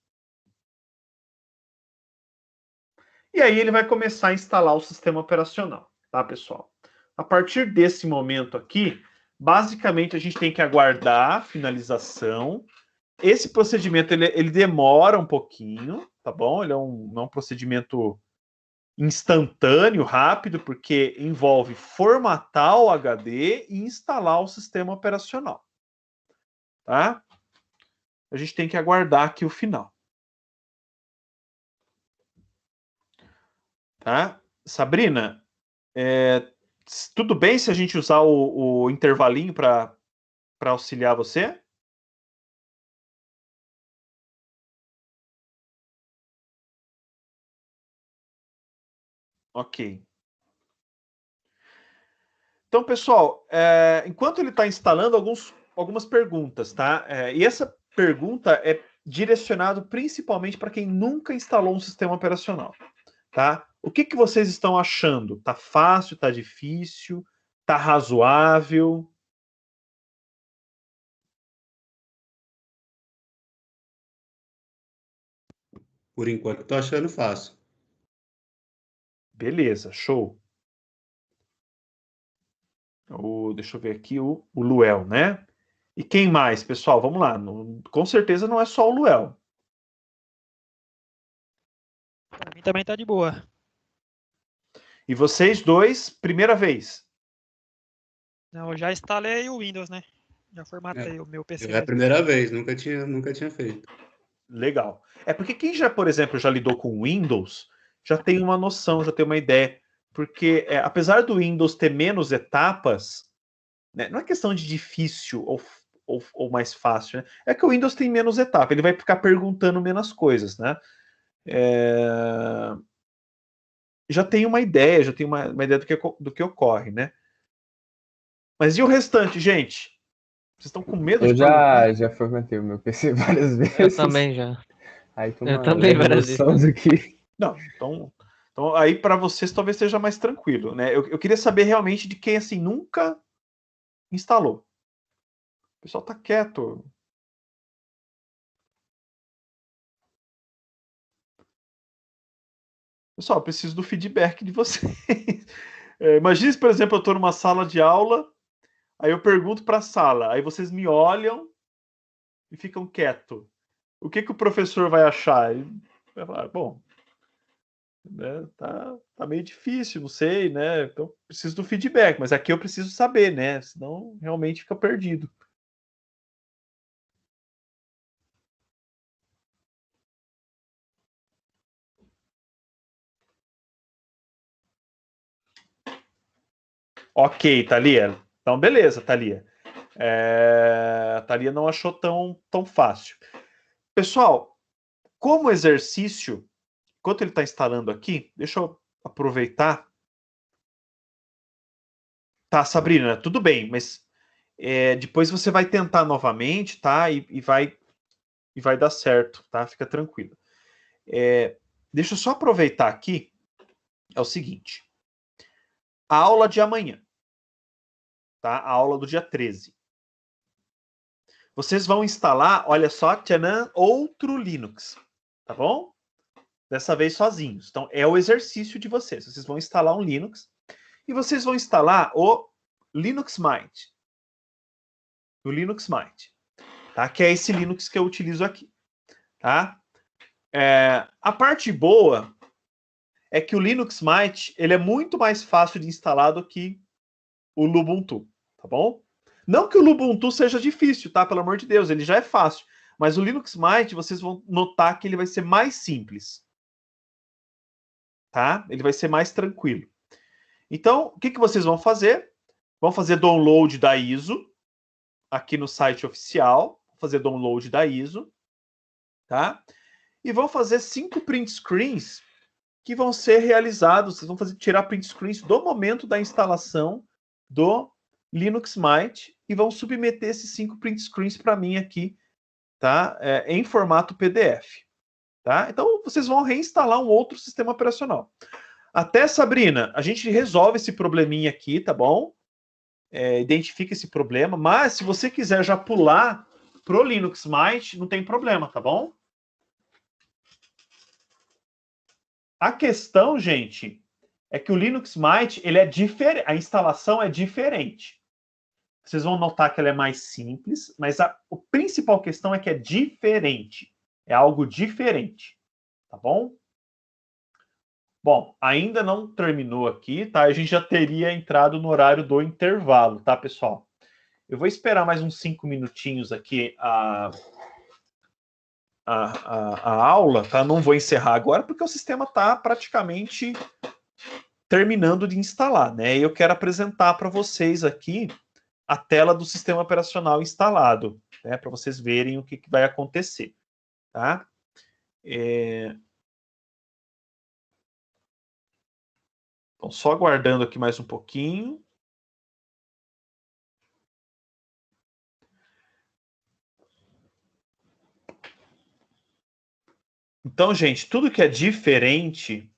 E aí ele vai começar a instalar o sistema operacional, tá, pessoal? A partir desse momento aqui, basicamente a gente tem que aguardar a finalização. Esse procedimento ele demora um pouquinho, tá bom? Ele não é um procedimento instantâneo, rápido, porque envolve formatar o HD e instalar o sistema operacional, tá? A gente tem que aguardar aqui o final. Tá? Sabrina, tudo bem se a gente usar o intervalinho para auxiliar você? Ok. Então, pessoal, enquanto ele está instalando algumas perguntas, tá? E essa pergunta é direcionada principalmente para quem nunca instalou um sistema operacional, tá? O que vocês estão achando? Tá fácil? Tá difícil? Tá razoável? Por enquanto, estou achando fácil. Beleza, show. Deixa eu ver aqui, o Luel, né? E quem mais, pessoal? Vamos lá. Com certeza não é só o Luel. Pra mim também tá de boa. E vocês dois, primeira vez? Não, eu já instalei o Windows, né? Já formatei o meu PC É a mesmo. primeira vez, nunca tinha feito. Legal. É porque quem já, por exemplo, já lidou com Windows, já tem uma noção, já tem uma ideia. Porque apesar do Windows ter menos etapas, né, não é questão de difícil ou mais fácil, né? É que o Windows tem menos etapas, ele vai ficar perguntando menos coisas, né? Já tem uma ideia, já tem uma ideia do que ocorre, né? Mas e o restante, gente? Vocês estão com medo Eu de perguntar? já formatei o meu PC várias Eu vezes. também já. Aí tem Eu uma também, várias vezes. revolução aqui. Não, então aí para vocês talvez seja mais tranquilo, né? Eu queria saber realmente de quem assim nunca instalou. O pessoal tá quieto. Pessoal, eu preciso do feedback de vocês. Imagine se, por exemplo, eu estou numa sala de aula, aí eu pergunto para a sala, aí vocês me olham e ficam quietos. O que o professor vai achar? Ele vai falar, bom, né, tá meio difícil, não sei, né? Então preciso do feedback, mas aqui eu preciso saber, né? Senão realmente fica perdido. Ok, Thalia. Então, beleza, Thalia. A Thalia não achou tão fácil. Pessoal, como exercício, enquanto ele está instalando aqui, deixa eu aproveitar. Tá, Sabrina, tudo bem, mas depois você vai tentar novamente, tá? E vai dar certo, tá? Fica tranquilo. Deixa eu só aproveitar aqui. É o seguinte. A aula de amanhã, tá? A aula do dia 13. Vocês vão instalar, olha só, tchanan, outro Linux, tá bom? Dessa vez sozinhos. Então, é o exercício de vocês. Vocês vão instalar um Linux e vocês vão instalar o Linux Mint. O Linux Mint, tá? Que é esse Linux que eu utilizo aqui, tá? A parte boa é que o Linux Mint ele é muito mais fácil de instalar do que o Lubuntu, tá bom? Não que o Lubuntu seja difícil, tá? Pelo amor de Deus, ele já é fácil. Mas o Linux Mint, vocês vão notar que ele vai ser mais simples, tá? Ele vai ser mais tranquilo. Então, o que vocês vão fazer? Vão fazer download da ISO aqui no site oficial, fazer download da ISO, tá? E vão fazer 5 print screens que vão ser realizados, vocês vão tirar print screens do momento da instalação do Linux Mint e vão submeter esses 5 print screens para mim aqui, tá? Em formato PDF, tá? Então vocês vão reinstalar um outro sistema operacional. Até, Sabrina, a gente resolve esse probleminha aqui, tá bom? Identifica esse problema, mas se você quiser já pular pro Linux Mint, não tem problema, tá bom? A questão, gente, é que o Linux Mint, ele é diferente, a instalação é diferente. Vocês vão notar que ela é mais simples, mas a principal questão é que é diferente. É algo diferente, tá bom? Bom, ainda não terminou aqui, tá? A gente já teria entrado no horário do intervalo, tá, pessoal? Eu vou esperar mais uns 5 minutinhos aqui a aula, tá? Não vou encerrar agora porque o sistema está praticamente terminando de instalar, né? E eu quero apresentar para vocês aqui a tela do sistema operacional instalado, né? Para vocês verem o que vai acontecer, tá? Então, só aguardando aqui mais um pouquinho. Então, gente, tudo que é diferente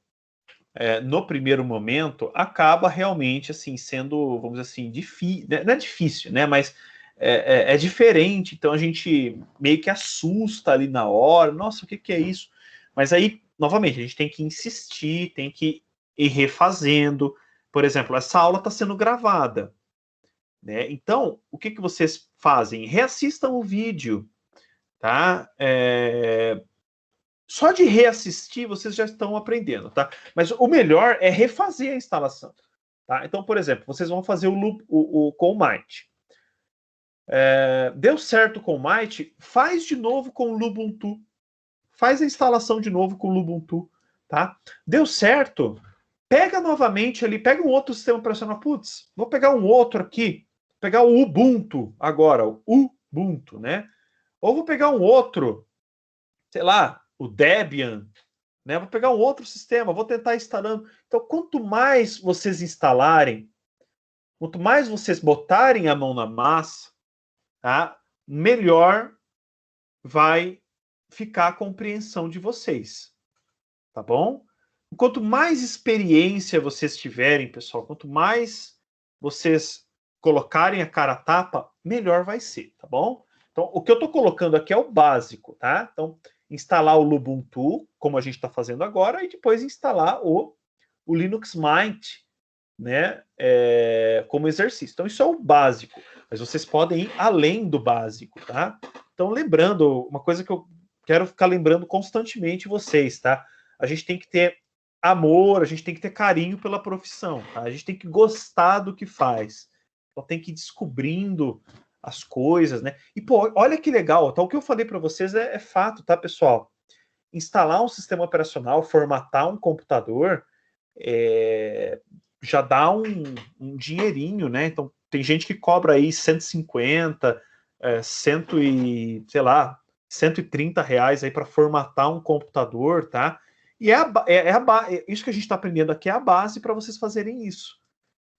no primeiro momento acaba realmente assim sendo, vamos dizer assim, difícil. Não é difícil, né? Mas é diferente. Então a gente meio que assusta ali na hora. Nossa, o que é isso? Mas aí, novamente, a gente tem que insistir, tem que ir refazendo. Por exemplo, essa aula está sendo gravada. né? Então, o que vocês fazem? Reassistam o vídeo, tá? Só de reassistir, vocês já estão aprendendo, tá? Mas o melhor é refazer a instalação, tá? Então, por exemplo, vocês vão fazer o Might. Deu certo com o Might, faz de novo com o Lubuntu. Faz a instalação de novo com o Lubuntu, tá? Deu certo, pega novamente ali, pega um outro sistema operacional. Putz, vou pegar um outro aqui, pegar o Ubuntu agora, o Ubuntu, né? Ou vou pegar um outro, sei lá, o Debian, né? Vou pegar um outro sistema, vou tentar instalando. Então, quanto mais vocês instalarem, quanto mais vocês botarem a mão na massa, tá? Melhor vai ficar a compreensão de vocês, tá bom? Quanto mais experiência vocês tiverem, pessoal, quanto mais vocês colocarem a cara a tapa, melhor vai ser, tá bom? Então, o que eu estou colocando aqui é o básico, tá? Então, instalar o Lubuntu, como a gente está fazendo agora, e depois instalar o Linux Mint, né? Como exercício. Então, isso é o básico. Mas vocês podem ir além do básico, tá? Então, lembrando, uma coisa que eu quero ficar lembrando constantemente vocês, tá? A gente tem que ter amor, a gente tem que ter carinho pela profissão, tá? A gente tem que gostar do que faz. Então, tem que ir descobrindo as coisas, né? E, pô, olha que legal. Então, o que eu falei para vocês é fato, tá, pessoal? Instalar um sistema operacional, formatar um computador, já dá um dinheirinho, né? Então, tem gente que cobra aí 150, 130 reais aí para formatar um computador, tá? E isso que a gente está aprendendo aqui é a base para vocês fazerem isso,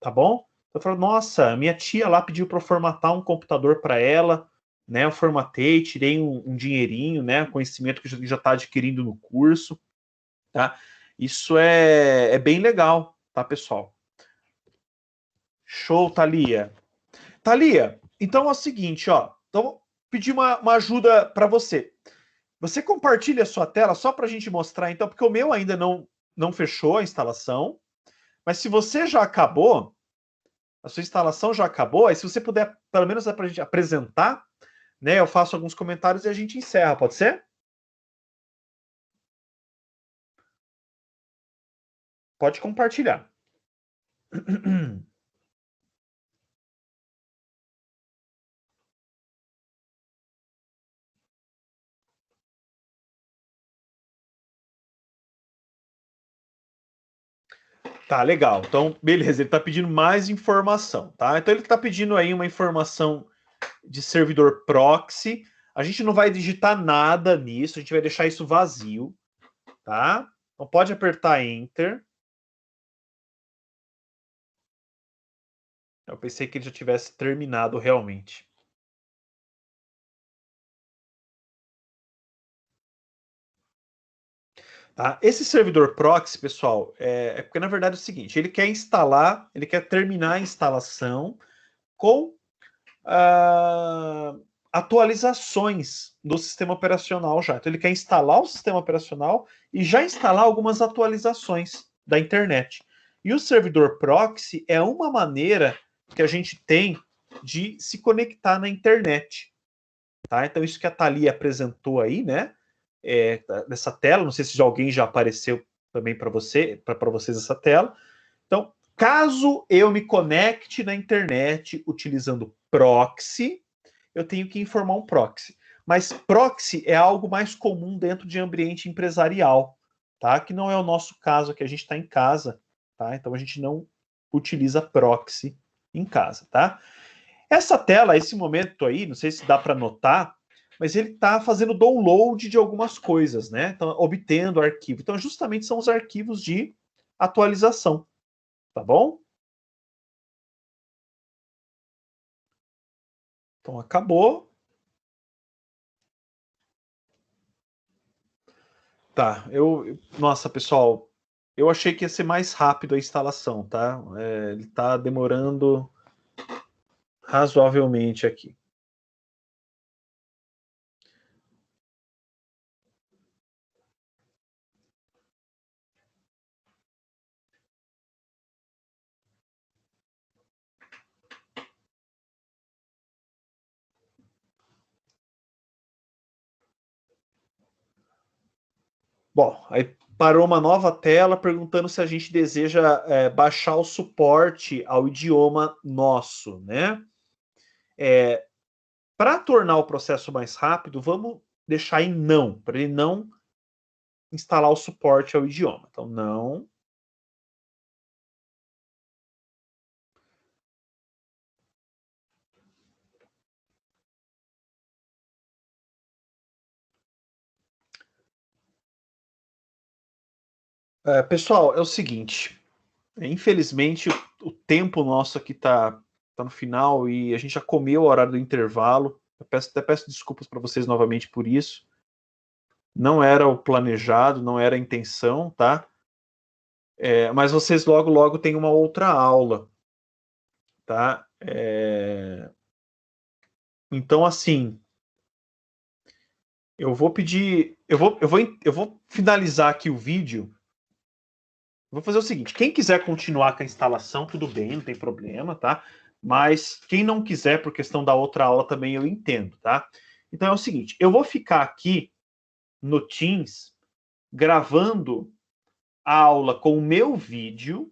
tá bom? Eu falo, nossa, minha tia lá pediu para formatar um computador para ela, né? Eu formatei, tirei um dinheirinho, né? Conhecimento que já está adquirindo no curso, tá? Isso é bem legal, tá, pessoal? Show, Thalia. Thalia, então é o seguinte, ó. Então, vou pedir uma ajuda para você. Você compartilha a sua tela só para a gente mostrar, então, porque o meu ainda não fechou a instalação. Mas se você já acabou, a sua instalação já acabou, aí se você puder, pelo menos, para a gente apresentar, né? Eu faço alguns comentários e a gente encerra, pode ser? Pode compartilhar. Tá, legal. Então, beleza, ele está pedindo mais informação, tá? Então ele está pedindo aí uma informação de servidor proxy. A gente não vai digitar nada nisso, a gente vai deixar isso vazio, tá? Então pode apertar Enter. Eu pensei que ele já tivesse terminado realmente. Tá? Esse servidor proxy, pessoal, é porque na verdade é o seguinte: ele quer instalar, ele quer terminar a instalação com atualizações do sistema operacional já. Então ele quer instalar o sistema operacional e já instalar algumas atualizações da internet. E o servidor proxy é uma maneira que a gente tem de se conectar na internet. Tá? Então isso que a Thalia apresentou aí, né? Nessa tela, não sei se alguém já apareceu também para vocês essa tela. Então, caso eu me conecte na internet utilizando proxy, eu tenho que informar um proxy. Mas proxy é algo mais comum dentro de ambiente empresarial, tá? Que não é o nosso caso, que a gente está em casa, tá? Então a gente não utiliza proxy em casa, tá? Essa tela, esse momento aí, não sei se dá para notar, mas ele está fazendo download de algumas coisas, né? Então, obtendo arquivo. Então, justamente são os arquivos de atualização, tá bom? Então, acabou. Tá, nossa, pessoal, eu achei que ia ser mais rápido a instalação, tá? Ele tá demorando razoavelmente aqui. Bom, aí parou uma nova tela perguntando se a gente deseja baixar o suporte ao idioma nosso, né? Para tornar o processo mais rápido, vamos deixar em não, para ele não instalar o suporte ao idioma. Então, não. Pessoal, é o seguinte. Infelizmente, o tempo nosso aqui tá no final e a gente já comeu o horário do intervalo. Eu até peço desculpas para vocês novamente por isso. Não era o planejado, não era a intenção, tá? Mas vocês logo têm uma outra aula, tá? Então, assim, eu vou pedir, eu vou finalizar aqui o vídeo. Vou fazer o seguinte: quem quiser continuar com a instalação, tudo bem, não tem problema, tá? Mas quem não quiser, por questão da outra aula, também eu entendo, tá? Então é o seguinte: eu vou ficar aqui no Teams gravando a aula com o meu vídeo,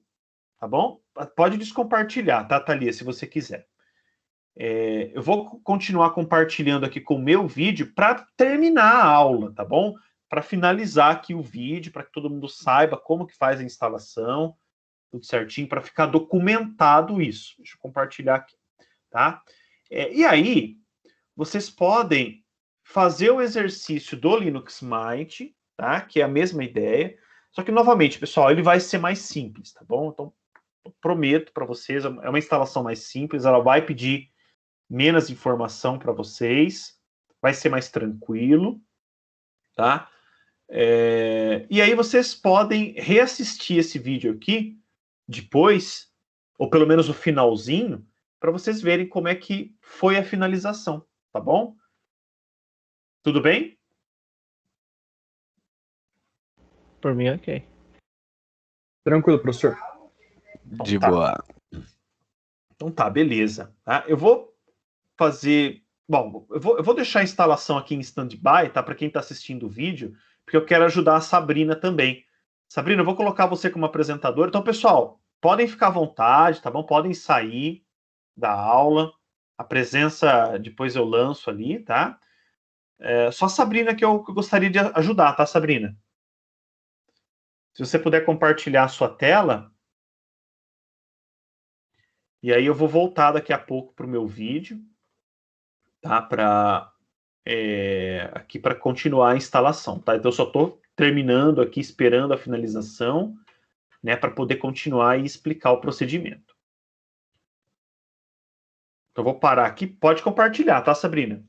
tá bom? Pode descompartilhar, tá, Thalia, se você quiser. Eu vou continuar compartilhando aqui com o meu vídeo para terminar a aula, tá bom? Para finalizar aqui o vídeo, para que todo mundo saiba como que faz a instalação, tudo certinho, para ficar documentado isso. Deixa eu compartilhar aqui, tá? E aí, vocês podem fazer o exercício do Linux Mint, tá? Que é a mesma ideia. Só que, novamente, pessoal, ele vai ser mais simples, tá bom? Então, eu prometo para vocês, é uma instalação mais simples, ela vai pedir menos informação para vocês, vai ser mais tranquilo, tá? E aí vocês podem reassistir esse vídeo aqui depois, ou pelo menos o finalzinho, para vocês verem como é que foi a finalização, tá bom? Tudo bem? Por mim, ok. Tranquilo, professor. Então, De tá. boa. Então tá, beleza. Tá? Eu vou fazer... Bom, eu vou deixar a instalação aqui em stand-by, tá? Para quem está assistindo o vídeo, porque eu quero ajudar a Sabrina também. Sabrina, eu vou colocar você como apresentadora. Então, pessoal, podem ficar à vontade, tá bom? Podem sair da aula. A presença, depois eu lanço ali, tá? Só a Sabrina que eu gostaria de ajudar, tá, Sabrina? Se você puder compartilhar a sua tela. E aí eu vou voltar daqui a pouco para o meu vídeo, tá? Aqui para continuar a instalação, tá? Então eu só estou terminando aqui, esperando a finalização, né? Para poder continuar e explicar o procedimento. Então eu vou parar aqui. Pode compartilhar, tá, Sabrina?